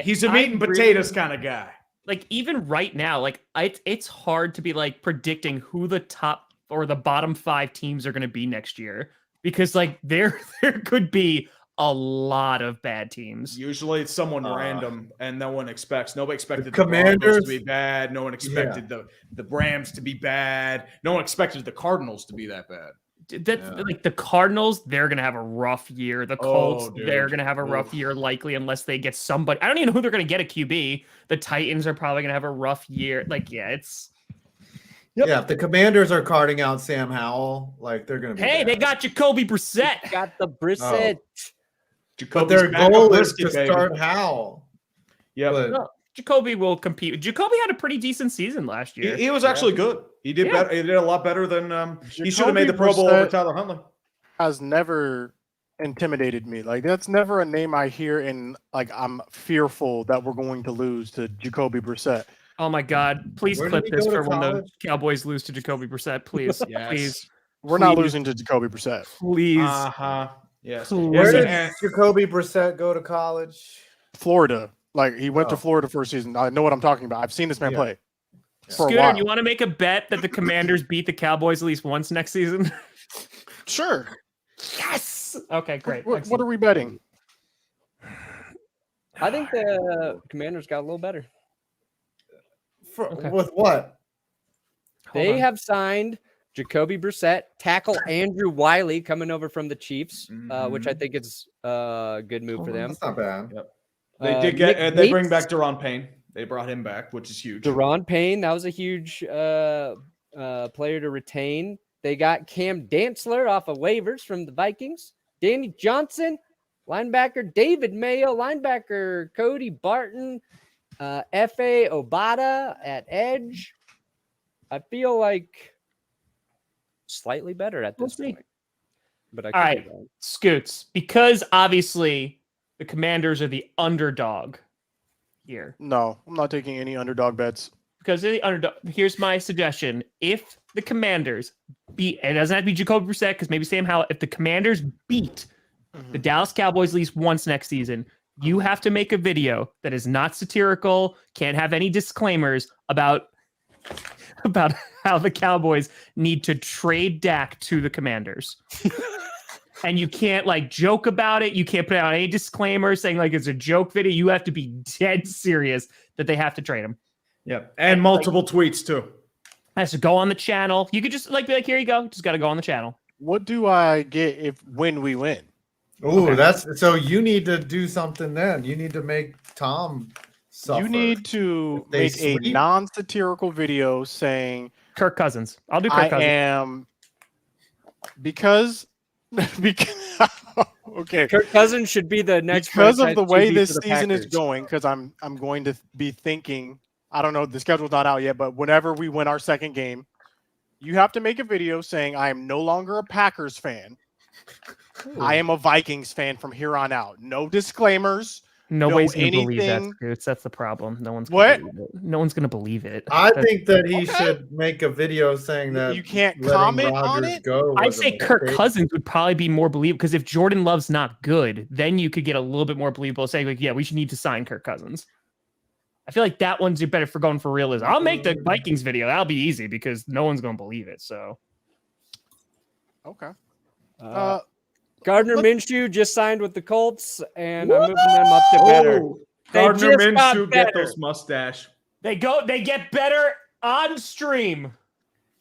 He's a meat and potatoes kind of guy. Like even right now, like it's hard to be like predicting who the top or the bottom 5 teams are going to be next year because like there could be a lot of bad teams. Usually it's someone random and no one expects. Nobody expected the Commanders Broncos to be bad. No one expected the Rams to be bad. No one expected the Cardinals to be that bad. Like the Cardinals, they're gonna have a rough year. The Colts, dude. they're gonna have a rough year, likely unless they get somebody. I don't even know who they're gonna get a QB. The Titans are probably gonna have a rough year. Like, yeah, it's. Yep. Yeah, if the Commanders are carting out Sam Howell, like they're gonna be. Hey, bad. they got Jacoby Brissett. Got the Brissett. But their goal is to start Howell. Yeah, Well, Jacoby will compete. Jacoby had a pretty decent season last year. he was actually good. He did better. He did a lot better than he should have made the Pro Bowl over Tyler Huntley. Has never intimidated me. Like that's never a name I hear and like I'm fearful that we're going to lose to Jacoby Brissett. Oh my God! Please Where clip did he this go to for when the college? Cowboys lose to Jacoby Brissett. Please, Yes. please, We're not Please. losing to Jacoby Brissett. please. Yes. Where did And- Jacoby Brissett go to college? Florida. Like he went to Oh. Florida for a season. I know what I'm talking about. I've seen this man Yeah. play. For a Scooter, while. you want to make a bet that the Commanders beat the Cowboys at least once next season? Sure. Yes. Okay, great. What are we betting? I think the Commanders got a little better. Okay. With what? They on. have signed Jacoby Brissett, tackle Andrew Wiley coming over from the Chiefs, which I think is a good move for them. That's not bad. They did get. Nick They bring Bates. back Daron Payne. They brought him back, which is huge. Daron Payne, that was a huge player to retain. They got Cam Dantzler off of waivers from the Vikings. Danny Johnson, linebacker. David Mayo, linebacker. Cody Barton. F.A. Obata at edge. I feel like slightly better at this We'll see. point. But I All could right. be wrong. Scoots, because obviously the Commanders are the underdog here. No, I'm not taking any underdog bets. Because they're the underdog. Here's my suggestion: if the Commanders beat, it doesn't have to be Jacoby Brissett, because maybe Sam Howell. If the Commanders beat the Dallas Cowboys at least once next season, you have to make a video that is not satirical, can't have any disclaimers about how the Cowboys need to trade Dak to the Commanders. And you can't like joke about it. You can't put out any disclaimers saying like it's a joke video. You have to be dead serious that they have to trade him. Yeah, and multiple tweets too. Has to go on the channel. You could just like be like, here you go. Just got to go on the channel. What do I get when we win? Ooh, that's so you need to do something then. You need to make Tom suffer. You need to If they make a sweep- non-satirical video saying Kirk Cousins. I'll do Kirk I Cousins. am because okay. Kirk Cousins should be the next Because of franchise the way QB this for the season is Packers. going, because I'm going to be thinking, I don't know, the schedule's not out yet, but whenever we win our second game, you have to make a video saying I am no longer a Packers fan. I am a Vikings fan from here on out. No disclaimers. Nobody's going to believe that, anything- Scoots. That's the problem. No one's What? gonna believe it. No one's going to believe it. I That's- think that he Okay. should make a video saying that You can't letting comment on Rodgers it? go I'd was a say Kirk mistake. Cousins would probably be more believable because if Jordan Love's not good, then you could get a little bit more believable saying like, yeah, we should need to sign Kirk Cousins. I feel like that one's better for going for realism. I'll make the Vikings video. That'll be easy because no one's going to believe it. So Okay. Gardner Look- Minshew just signed with the Colts, and I'm moving them up to better. Oh, They Gardner just got Minshew, get better. those mustache. they get better on stream.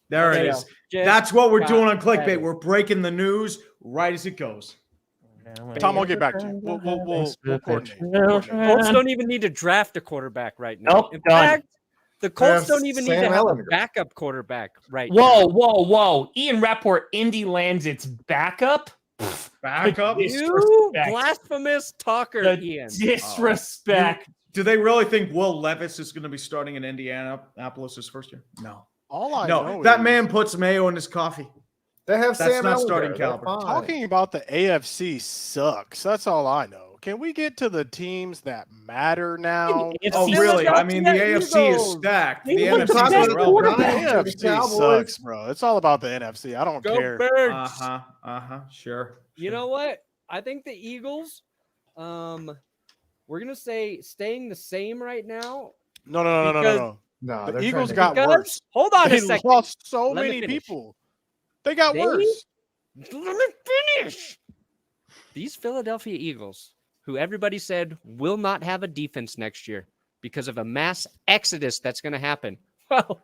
There They it is. just That's what we're got doing on Clickbait. better. We're breaking the news right as it goes. Tom, I'll get back to you. We'll coordinate. Colts don't even need to draft a quarterback right now. Nope, In done. fact, the Colts have don't even need Sam to have a Ellinger. backup quarterback right Whoa, now. whoa, whoa. Ian Rapport, Indy lands its backup. Backup? You blasphemous talker, The Ian. disrespect. Do they really think Will Levis is going to be starting in Indianapolis his first year? No. All I No, know that is, man puts mayo in his coffee. They have That's Sam not Elder. starting They're caliber. fine. talking about the AFC sucks. That's all I know. Can we get to the teams that matter now? Oh, really? I mean, the AFC is stacked. The Look NFC at is the irrelevant. quarterback. AFC Cowboys. sucks, bro. It's all about the NFC. I don't Go care. Birds. Sure. You know what? I think the Eagles, we're going to say staying the same right now. No. No, The they're Eagles trying got to worse. Hold on They a second. lost so Let me many finish. people. They got They- worse. Let me finish. These Philadelphia Eagles, who everybody said will not have a defense next year because of a mass exodus that's going to happen. Well,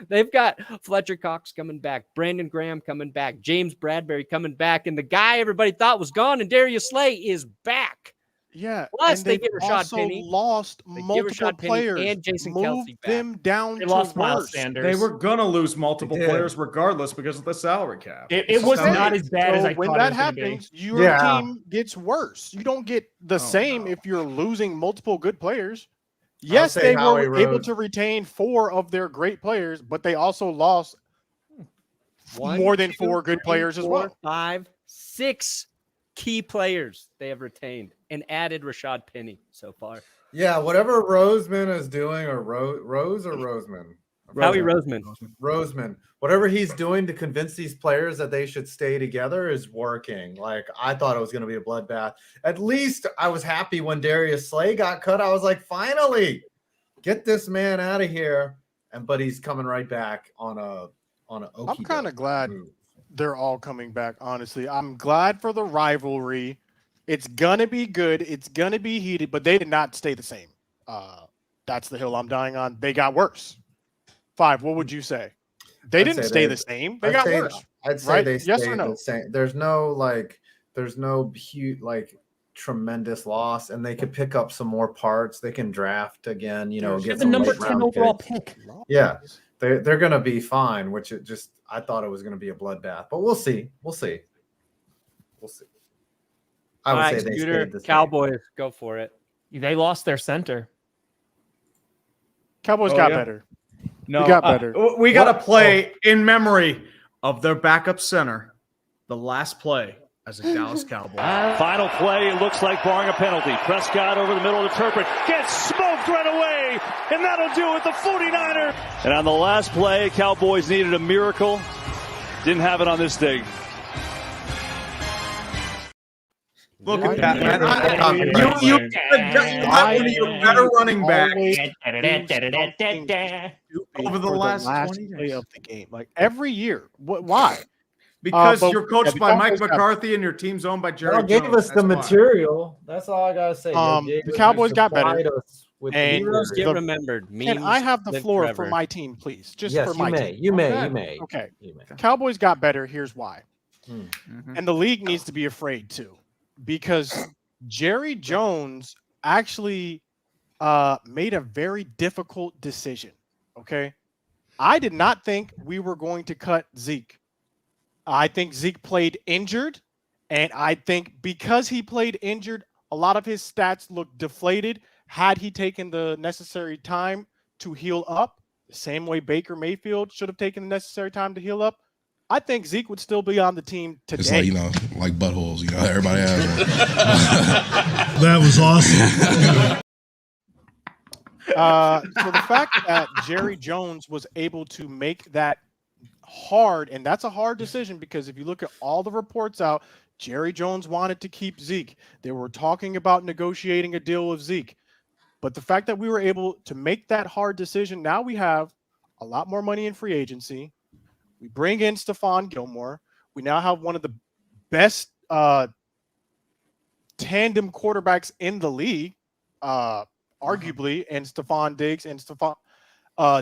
they've got Fletcher Cox coming back, Brandon Graham coming back, James Bradbury coming back, and the guy everybody thought was gone, and Darius Slay is back. Yeah. Plus, and they they've get Rashad also Penny. lost They get multiple Rashad Penny players. and Jason Move Kelce back. them down They to lost Miles worse. Sanders. They were going to lose multiple They did. players regardless because of the salary cap. It was Okay. not as bad as So I when thought that it was going to be. happens, your Yeah. team gets worse. You don't get the same no. if you're losing multiple good players. Yes, say they Howie were able Rose- to retain 4 of their great players, but they also lost One, more than 2, 4 good 3, players as 4, well. 5, 6 key players they have retained and added Rashad Penny so far. Yeah, whatever Roseman is doing, or Rose or Roseman? Howie Roseman. Roseman. Whatever he's doing to convince these players that they should stay together is working. Like, I thought it was going to be a bloodbath. At least I was happy when Darius Slay got cut. I was like, finally, get this man out of here. But he's coming right back on a I'm kind of glad they're all coming back, honestly. I'm glad for the rivalry. It's going to be good. It's going to be heated, but they did not stay the same. That's the hill I'm dying on. They got worse. 5, what would you say? They didn't stay the same. They got worse. I'd say right? they Yes stayed or no? the same. There's no huge, tremendous loss, and they could pick up some more parts. They can draft again, There's get The some number late 10 round overall picks. pick. Yeah. They're going to be fine, which I thought it was going to be a bloodbath, but we'll see. I would say they Scooter, stayed the same. Cowboys, go for it. They lost their center. Cowboys Oh, got yeah. better. No, We got better. We got to play in memory of their backup center, the last play as a Dallas Cowboy. Final play, it looks like barring a penalty. Prescott over the middle of the turret, gets smoked right away, and that'll do it, the 49er. And on the last play, Cowboys needed a miracle. Didn't have it on this day. Look Why at that, do man. you- You got one of your better running backs over the last 20 play years. of the game. Like every year. Why? Because but- you're coached yeah, by the Mike Cowboys got- McCarthy and your team's owned by Jerry Y'all gave Jones. us the That's why. material. That's all I gotta say. Y'all gave The us- Cowboys got better. supplied us with the And material. Heroes get The- remembered. And Memes I have the live floor forever. for my team, please. Just Yes, for my you may. team. You may. Okay. You may. Okay. You may. Cowboys got better. Here's why. Mhm. And the league needs to be afraid too, because Jerry Jones actually made a very difficult decision. Okay. I did not think we were going to cut Zeke. I think Zeke played injured. And I think because he played injured, a lot of his stats looked deflated. Had he taken the necessary time to heal up, the same way Baker Mayfield should have taken the necessary time to heal up, I think Zeke would still be on the team today. It's like buttholes. Everybody has one. That was awesome. So the fact that Jerry Jones was able to make that hard, and that's a hard decision because if you look at all the reports out, Jerry Jones wanted to keep Zeke. They were talking about negotiating a deal with Zeke. But the fact that we were able to make that hard decision, now we have a lot more money in free agency. We bring in Stephon Gilmore. We now have one of the best tandem quarterbacks in the league, arguably, and Stephon Diggs and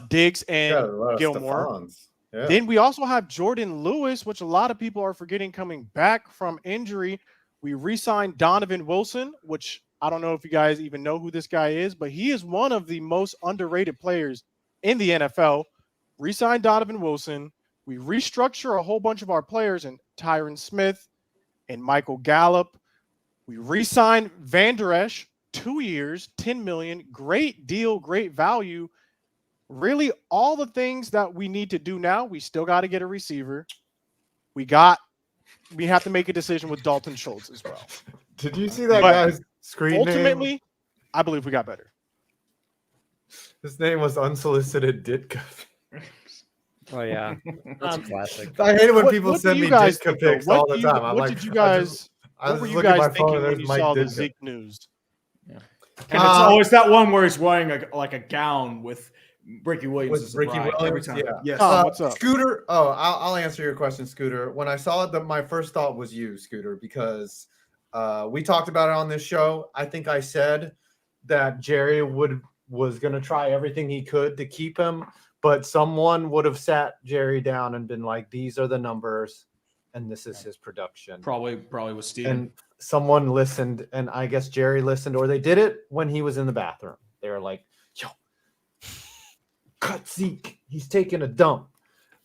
Diggs and Got a lot of Gilmore. Stephons. Yeah. Then we also have Jordan Lewis, which a lot of people are forgetting coming back from injury. We re-signed Donovan Wilson, which I don't know if you guys even know who this guy is, but he is one of the most underrated players in the NFL. Re-signed Donovan Wilson. We restructure a whole bunch of our players, and Tyron Smith and Michael Gallup. We re-signed Van Der Esch, 2 years, $10 million. Great deal, great value. Really, all the things that we need to do now, we still got to get a receiver. We have to make a decision with Dalton Schultz as well. Did you see that But guy's screen ultimately, name? I believe we got better. His name was Unsolicited Ditka. Oh yeah, that's a classic. I hate it when What- people what send do me you guys Ditka think, though? pics all the time. I'm What like, did you guys? I What was were you looking at guys my phone thinking and when there's you Mike saw the Ditka. Zeke news? And it's always that one where he's wearing a gown with Ricky Williams. With as the Ricky bride Williams, every time. yeah. Yes. Tom, what's up? Scooter. Oh, I'll answer your question, Scooter. When I saw it, my first thought was you, Scooter, because we talked about it on this show. I think I said that Jerry was going to try everything he could to keep him, but someone would have sat Jerry down and been like, "These are the numbers, and this is his production." Probably with Steven. And someone listened, and I guess Jerry listened, or they did it when he was in the bathroom. They were like, "Yo, cut Zeke. He's taking a dump."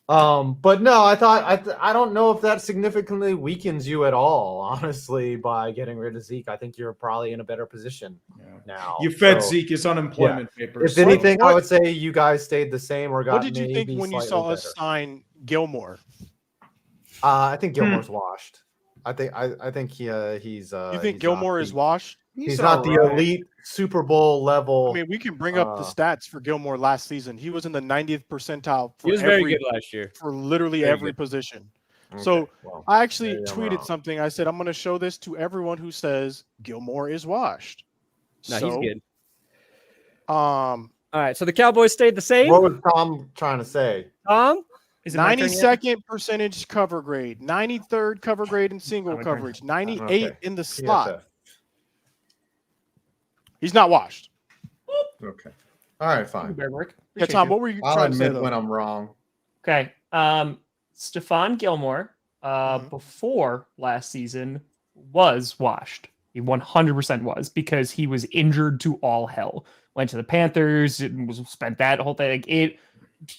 But no, I don't know if that significantly weakens you at all, honestly, by getting rid of Zeke. I think you're probably in a better position now. You fed So, Zeke his unemployment papers. if anything, I would say you guys stayed the same or got What did you think maybe when you slightly saw us better. sign Gilmore? I think Gilmore's washed. I think he's. You think he's Gilmore not is the- washed? He's not the elite Super Bowl level. I mean, we can bring up the stats for Gilmore last season. He was in the 90th percentile for He was very good last year. for literally Very every good. position. Okay, So well, I actually maybe I'm tweeted wrong. something. I said, I'm going to show this to everyone who says Gilmore is washed. No, he's good. All right, so the Cowboys stayed the same. What was Tom trying to say? Tom? Is it my turn yet? 92nd percentage cover grade, 93rd cover grade in single My turn. coverage, 98 Okay. in the slot. PFF. He's not washed. Okay. All right, fine. Bear work. Yeah, Tom, what were you I'll trying to say, admit though? when I'm wrong. Okay. Stephon Gilmore, Mhm. before last season, was washed. He 100% was, because he was injured to all hell. Went to the Panthers, spent that whole thing.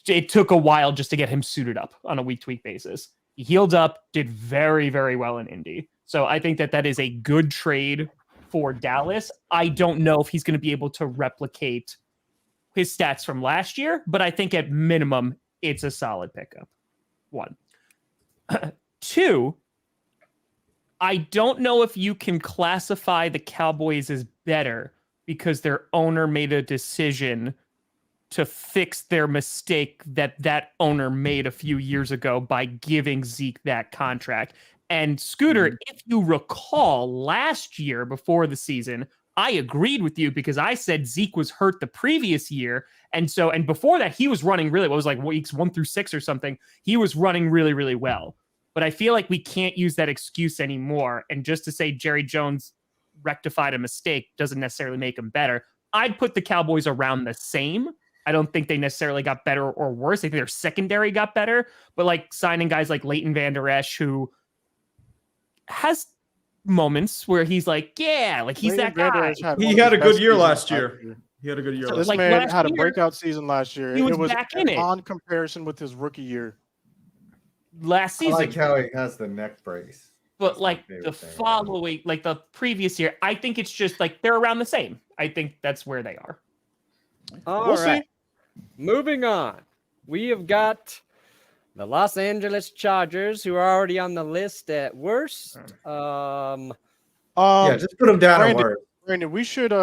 It took a while just to get him suited up on a week-to-week basis. He healed up, did very, very well in Indy. So I think that is a good trade for Dallas. I don't know if he's going to be able to replicate his stats from last year, but I think at minimum, it's a solid pickup. 1. 2, I don't know if you can classify the Cowboys as better because their owner made a decision to fix their mistake that owner made a few years ago by giving Zeke that contract. And Scooter, if you recall last year before the season, I agreed with you because I said Zeke was hurt the previous year. And before that, he was running really well. It was like weeks 1 through 6 or something. He was running really, really well. But I feel like we can't use that excuse anymore. And just to say Jerry Jones rectified a mistake doesn't necessarily make him better. I'd put the Cowboys around the same. I don't think they necessarily got better or worse. I think their secondary got better. But like signing guys like Leighton Vander Esch, who has moments where he's like, yeah, like he's Leighton that Vander guy. Esch had He one of had his a good best year seasons last year. He had a good year. This Like man last had a year, breakout season last year. he was It was back in it. on comparison with his rookie year. Last I season. like how he has the neck brace. But That's my like favorite the thing. following, like the previous year, I think it's just like they're around the same. I think that's where they are. All We'll right. see. Moving on. We have got the Los Angeles Chargers, who are already on the list at worst. Yeah, just put him down at Brandon, work. Brandon, we should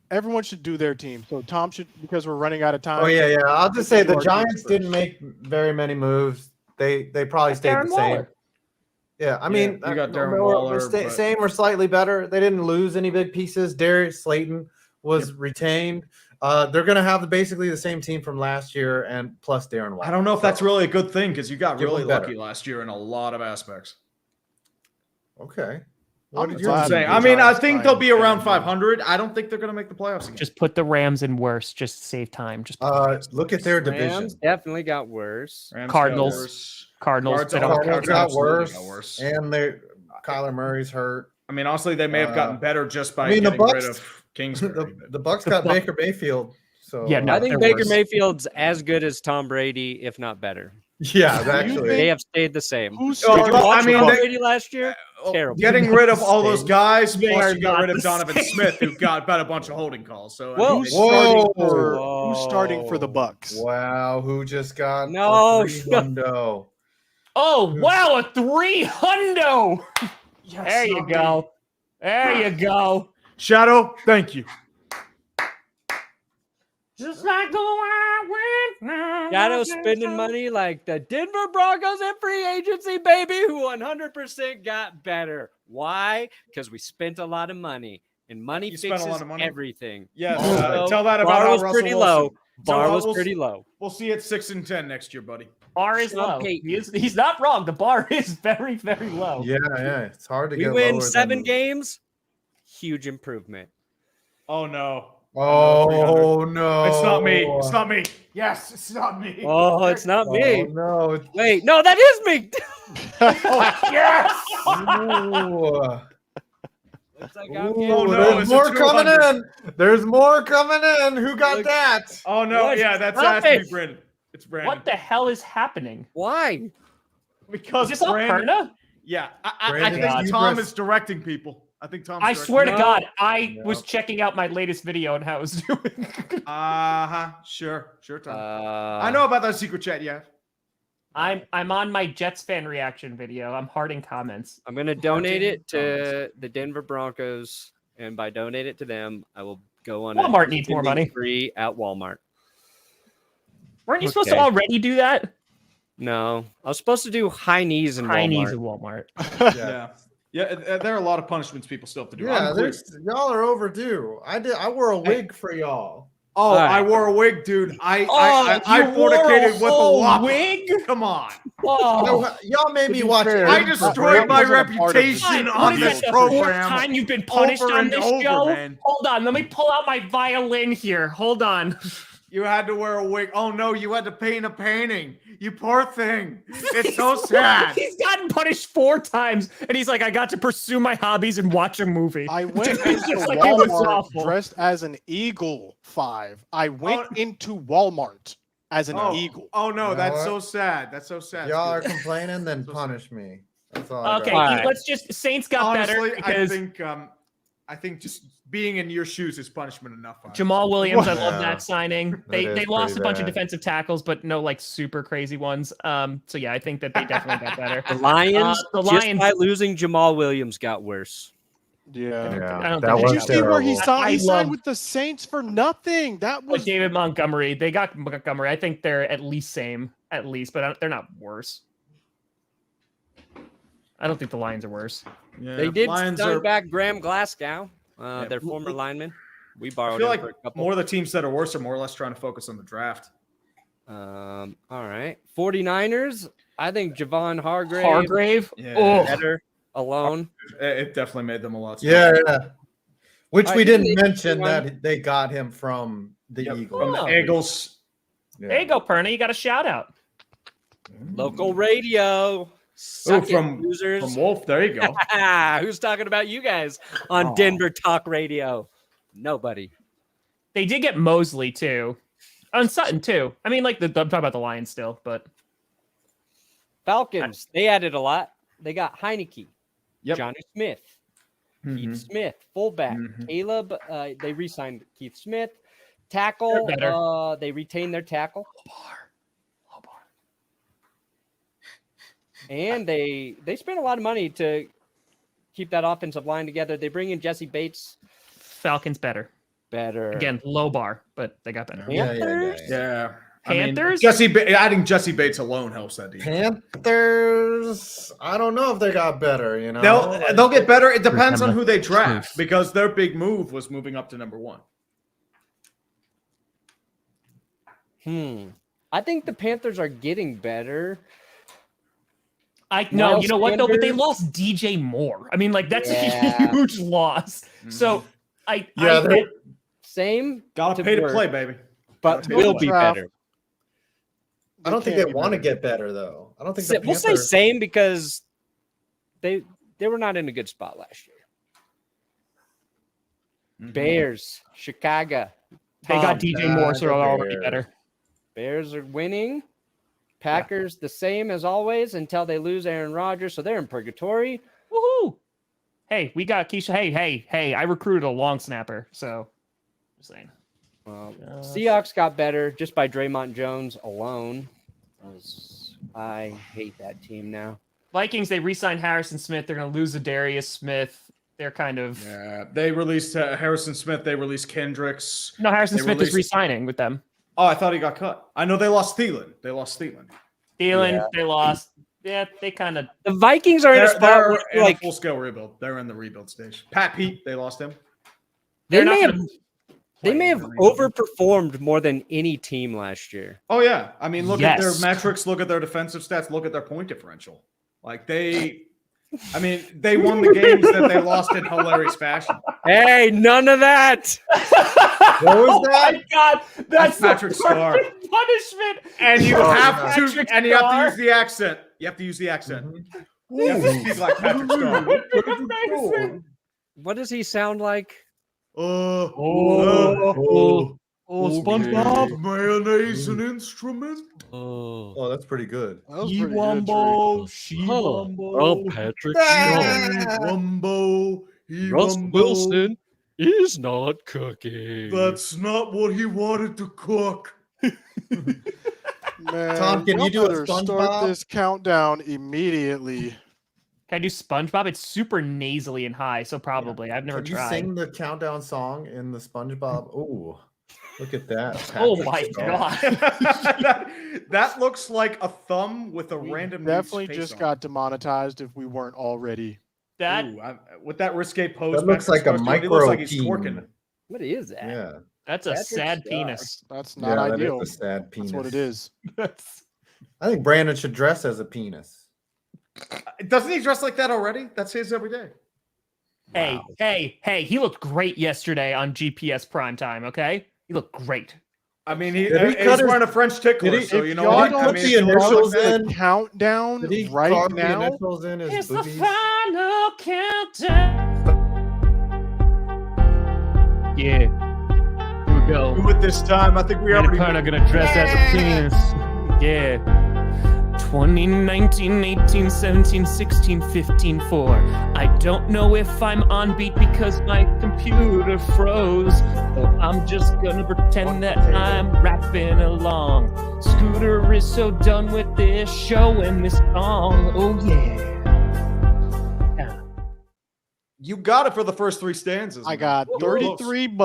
everyone should do their team. So Tom should, because we're running out of time. Oh yeah. I'll just say the Our teams Giants first. didn't make very many moves. They probably stayed Darren the same. Waller. Yeah, I mean, we got Darren we're Waller, but- same or slightly better. They didn't lose any big pieces. Darius Slayton was retained. They're going to have basically the same team from last year, and plus Darren Waller. I don't know if that's really a good thing because you got Give really him better. lucky last year in a lot of aspects. Okay. I'm What did glad you Saying, the I mean, I Giants think signed they'll be around Darren 500. I don't think they're going to make the playoffs again. Just put the Rams in worse, just to save time. Just put the Rams. look at their division. Rams definitely got worse. Rams Cardinals. got worse. Cardinals. Cards they don't- all- Cardinals Cardinals got absolutely worse, got worse. and Kyler Murray's hurt. I mean, honestly, they may have gotten better just by I mean, the getting rid Bucks- of Kingsbury. The Bucks got Baker Mayfield. So Yeah, no, I think they're Baker worse. Mayfield's as good as Tom Brady, if not better. yeah, They actually. have stayed the same. Who's Oh, Did you well, watch I mean, Tom they- Brady last year? Terrible. Getting rid of all those guys, They plus are you got not rid of the Donovan same. Smith, who got a bunch of holding calls. So I Well, mean, Who's starting for the Bucks? Wow, who just got No, a 3 hundo? Oh, wow, a 3 hundo. yes, There you not me. go. There you go. Shadow, thank you. Just like the wild wind now. Shadow spending money like the Denver Broncos in free agency, baby, who 100% got better. Why? Because we spent a lot of money, and money You spent a fixes lot of money? everything. Yes, Also, tell that about bar how was Russell pretty Wilson. low. Bar So, was we'll- pretty low. We'll see it 6-10 next year, buddy. Bar is Sean low. Payton. He's not wrong. The bar is very, very low. Yeah, it's hard to We get win lower 7 than... games. Huge improvement. Oh no. Oh no! It's not me. It's not me. Yes, it's not me. Oh, it's not me. Oh no! It's... Wait, no, that is me. Yes. Ooh. Looks like I'm Ooh, getting- no, there's it's a more coming 200. in. There's more coming in. Who got Look- that? Oh no, What? yeah, that's Stop has to it. be Brandon. It's Brandon. What the hell is happening? Why? Because Is this all Brandon. Perna? Yeah, I Brandon think Hughes. Tom is directing people. I think Tom's I swear to No. God, I Yep. was checking out my latest video and how it was doing. Sure, Tom. Uh, I know about that secret chat. Yeah. I'm on my Jets fan reaction video. I'm hearting comments. I'm going to donate it to the Denver Broncos, and by donate it to them, I will go on. Walmart needs more money. Free at Walmart. Weren't you supposed to Okay. already do that? No, I was supposed to do high knees in High Walmart. knees at Walmart. Yeah, there are a lot of punishments people still have to do. Yeah, I'm clear. y'all are overdue. I wore a wig for y'all. Oh, All right. I wore a wig, dude. I you wore fornicated with a whole wop. wig? Come on. Oh, Y'all made me be watch fair, it. I that destroyed my wasn't a part of the reputation deal. what on is this that, the fourth program. time you've been punished over on and this over, show? man. Hold on, let me pull out my violin here. Hold on. You had to wear a wig. Oh no, you had to paint a painting. You poor thing. It's so sad. He's gotten punished 4 times, and he's like, I got to pursue my hobbies and watch a movie. I went It's into just like it was Walmart awful. dressed as an Eagle 5. I went into Walmart as an Eagle. Oh no, You know that's what? so sad. That's so sad. Y'all are Dude. complaining, then punish me. That's all. Okay, All right. let's just Saints got better Honestly, because I think just being in your shoes is punishment enough. honestly. Jamal Williams, I love Yeah. that signing. That They is lost a pretty bunch of bad. defensive tackles, but no like super crazy ones. So yeah, I think that they definitely got better. The Lions, The just Lions- by losing Jamal Williams, got worse. Yeah. I don't that think Did was you see where he terrible. signed? I He signed love- with the Saints for nothing. That Like was David Montgomery, they got Montgomery. I think they're at least same, but they're not worse. I don't think the Lions are worse. Yeah, They did Lions sign are. back Graham Glasgow, Yeah. their former lineman. We I borrowed feel him like for a couple. more of the teams that are worse are more or less trying to focus on the draft. All right. 49ers, I think Javon Hargrave, Hargrave, Yeah. oh, better alone. It definitely made them a lot. Yeah, stronger. yeah. Which All we right, didn't they- mention they won. that they got him from the Yep, Eagles. from the Oh. Eagles. Yeah. there you go, Perna. You got a shout out. Local radio. Suck it, from losers. From Wolf, there you go. Who's talking about you guys on Aw. Denver Talk Radio? Nobody. They did get Mosley too, and Sutton too. I mean, like I'm talking about the Lions still, but Falcons, they added a lot. They got Heineke, Yep. Johnny Smith, Mhm. Keith Smith, fullback. Mhm. Caleb, they re-signed Keith Smith. Tackle, They're better. they retained their tackle. And they spent a lot of money to keep that offensive line together. They bring in Jesse Bates. Falcons better. Better. Again, low bar, but they got better. Panthers? Yeah. Panthers? Adding Jesse Bates alone helps that defense. Panthers. I don't know if they got better. You know, They'll get better. It depends on who they draft because their big move was moving up to number 1. I think the Panthers are getting better. No, Miles you know what though? But they Sanders? lost DJ Moore. I mean, like that's Yeah. a huge loss. So I they're- Same, Gotta pay to play, baby. but Gotta pay will to be play. better. I don't think can't they be want to better. get better though. I don't think We'll say same because they were not in a good spot last year. Bears, Chicago. they got Tom, DJ Moore, so they're already Bears. better. Bears are winning. Packers the same as always until they lose Aaron Rodgers, so they're in purgatory. Woohoo! Hey, we got Keisha. Hey! I recruited a long snapper, so just saying. Seahawks got better just by Draymond Jones alone. I hate that team now. Vikings, they re-signed Harrison Smith. They're going to lose Darius Smith. They're kind of... Yeah, they released Harrison Smith. They released Kendricks. No, Harrison Smith is re-signing with them. Oh, I thought he got cut. I know they lost Thielen. They lost. Yeah, they kind of... The Vikings are in a spot where in like a full-scale rebuild. They're in the rebuild stage. Pat Pete, they lost him. They may have overperformed more than any team last year. Oh, yeah. I mean, look at their metrics. Look at their defensive stats. Look at their point differential. Like, they won the games that they lost in hilarious fashion. Hey, none of that. What was that? My God, that's Patrick Starr. Punishment. And you have to use the accent. You have to use the accent. Mm-hmm. You have to speak like Patrick Starr. What does he sound like? SpongeBob, mayonnaise an instrument. Oh, that's pretty good. That was pretty good, Tree. Patrick Wilson is not cooking. That's not what he wanted to cook. Man, Tom, can you do a start SpongeBob? this countdown immediately? Can I do SpongeBob? It's super nasally and high, so probably. I've never Can you tried. sing the countdown song in the SpongeBob? Oh, look at that. Oh Patrick my Star. God. that looks like a thumb with a random. Definitely face just on. got demonetized if we weren't already. That With that risque pose. That looks like a Patrick Starr's doing, it looks like he's micro twerking. What is that? Yeah. that's a Patrick sad Star. penis. That's not ideal. That is a sad penis. That's what it is. I think Brandon should dress as a penis. Doesn't he dress like that already? That's his every day. Hey, he looked great yesterday on GPS primetime, okay? He looked great. I mean, He's he's wearing a French tickler, so you know y'all what? don't I put mean, the if you initials want in? The countdown Did he right carve the now. initials in his It's the boobies? final countdown. Yeah. Here we go. do it this time. I think we already. Kind of gonna dress as a penis. Yeah. 2019, 18, 17, 16, 15, 4. I don't know if I'm on beat because my computer froze. So I'm just gonna pretend that I'm rapping along. Scooter is so done with this show and this song. Oh yeah. You got it for the first three stanzas. I man. got You were close. $33,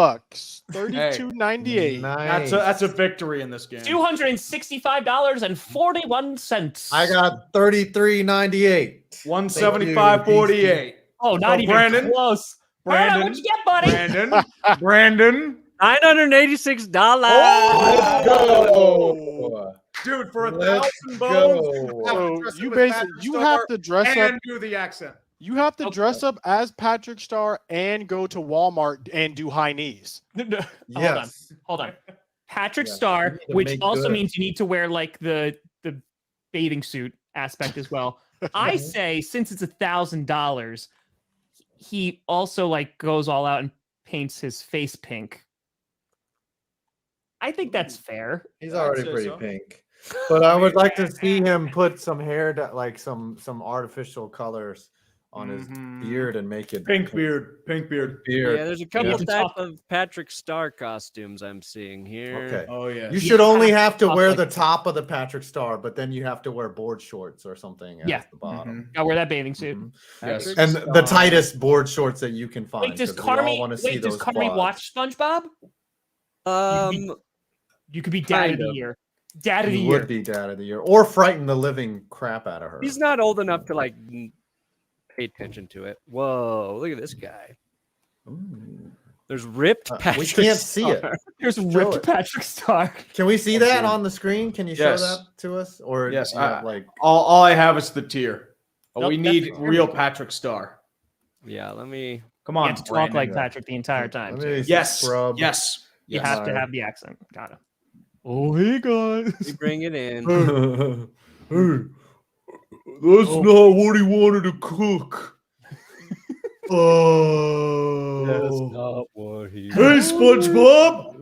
$32.98. Nice. That's a victory in this game. $265.41. I got $33.98. 175.48. Oh, not even Brandon, close. Brandon, What'd you get, buddy? Brandon. $986. Let's go. Dude, for Let's $1,000 bones, go. So you have to dress up. and do the accent. You have to dress up as Patrick Starr and go to Walmart and do high knees. Yes. Hold on. Patrick Yeah, Starr, you need to which make also good. means you need to wear like the bathing suit aspect as well. I say since it's $1,000, he also like goes all out and paints his face pink. I think that's fair. He's I'd already say pretty so. pink. But I would like to see him put some hair, like some artificial colors on his beard and make it Pink beard. Yeah, there's a couple Yeah. type of Patrick Starr costumes I'm seeing here. Okay. Oh yeah. You should only have to top wear like the this. top of the Patrick Star, but then you have to wear board shorts or something Yeah. at the bottom. I'll wear that bathing suit. Mhm. Yes. Patrick And Starr. the tightest board shorts that you can find. Wait, does 'cause we all Carmi wanna see wait, does those Carmi quads. watch SpongeBob? You could be dad Kind of the of. year. Dad of the You year. would be dad of the year, or frighten the living crap out of her. He's not old enough to like pay attention to it. Whoa, look at this guy. Ooh. There's ripped We Patrick can't see it. Starr. Here's Show ripped it. Patrick Starr. Can we see that on the screen? Can you show Yes. that to us? Or Yes, do you have, like All I have is the tier. Nope, We that's need the tier. real Patrick Starr. Yeah, let me. Come You on, have to talk Brandon. like Patrick the entire time. let too. me Yes. scrub. Yes. You Yes. have to have the accent. Got it. Oh, hey guys. We bring it in. Hey, that's not what he wanted to cook. Oh. not what he. Hey, SpongeBob.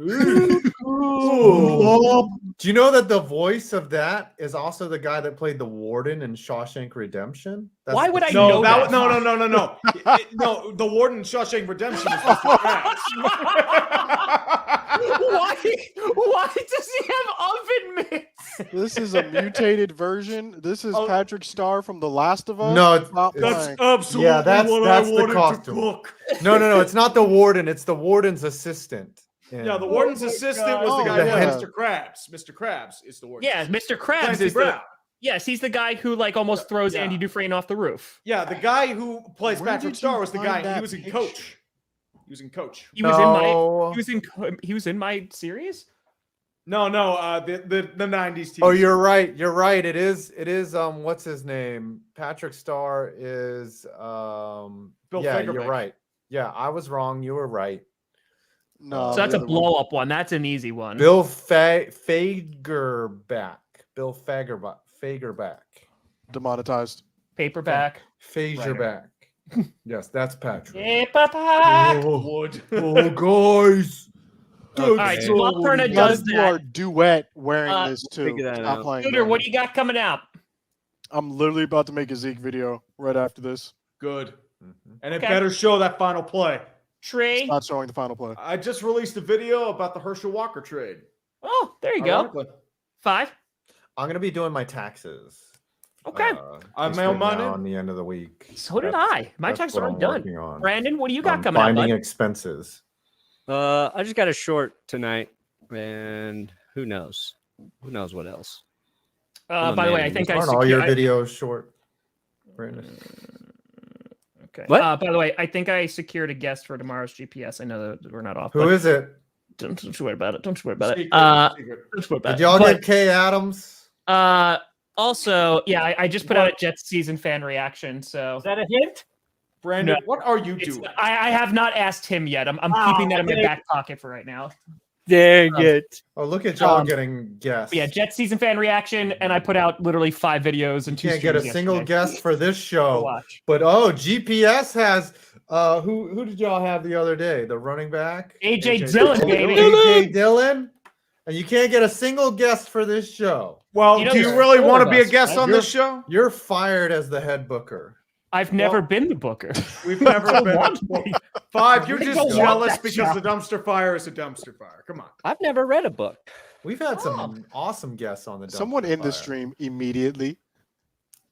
Do you know that the voice of that is also the guy that played the warden in Shawshank Redemption? Why would I No, know that? no. No, the Warden in Shawshank Redemption is Mr. Krabs. Why does he have oven mitts? This is a mutated version. This is Patrick Starr from The Last of Us. No, Stop it's- lying. Absolutely that's what the I wanted costume. to cook. No. It's not the warden. It's the warden's assistant. Yeah, the Warden's assistant was the guy Oh, who yeah. Mr. Krabs. Mr. Krabs is the Warden. Yeah, Mr. Krabs Clancy is Brown. yes, he's the guy who like almost throws Yeah. Andy Dufresne off the roof. Yeah, the guy who plays Where Patrick did you Starr was the find guy. He that was in picture? Coach. He was in Coach. He was No. he was in my series. No, the 90s team. Oh, you're right. You're right. It is what's his name? Patrick Starr is Bill yeah, Fagerbeck. you're right. Yeah, I was wrong. You were right. No, So that's the a other blow up one. That's an easy one. Bill Fagerback. Bill Fagerback. Demonetized. Paperback. Fagerback. Yes, that's Patrick. Paperback. Wood. Oh, guys. All right, so while Perna You does guys do our that, duet wearing this too. figure that Stop out. playing. Scooter, what Brandon. do you got coming out? I'm literally about to make a Zeke video right after this. Good. And it Okay. better show that final play. Trey. Not showing the final play. I just released a video about the Herschel Walker trade. Oh, there you go. Ironically. 5. I'm gonna be doing my taxes. Okay. I just mail right mine now in. on the end of the week. So did That's- I. My that's taxes what are I'm done. working on. Brandon, what do you got I'm coming out, finding bud? expenses. I just got a short tonight, and who knows? Who knows what else? I'm a By the way, man. I think I Aren't all your secured. videos short, Brandon? Okay. What? By the way, I think I secured a guest for tomorrow's GPS. I know that we're not off. Who is it? Don't you worry about it. Don't you worry about it. Secret. Don't you worry about Did it. y'all But, get Kay Adams? also, yeah, I just put out a Jets season fan reaction. So Is that a hint? Brandon, No. what are you it's- doing? I have not asked him yet. I'm keeping that in my back pocket for right now. Dang it! Oh, look at y'all Um, getting guests. But yeah, Jets season fan reaction, and I put out literally 5 videos and 2 Can't get a streams single yesterday. guest for this Go show. watch. But GPS has who did y'all have the other day? The running back? AJ Dillon, baby. AJ Dillon. And you can't get a single guest for this show. Well, You know, do you there's really 4 want of to be a us, guest right? on this show? You're fired as the head booker. I've never been the booker. We've never been. Five, you're We just don't want jealous that because job. the dumpster fire is a dumpster fire. Come on. I've never read a book. We've had some awesome guests on the Someone dumpster in the fire. stream immediately.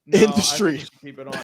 No, In the I think stream. we should keep it on.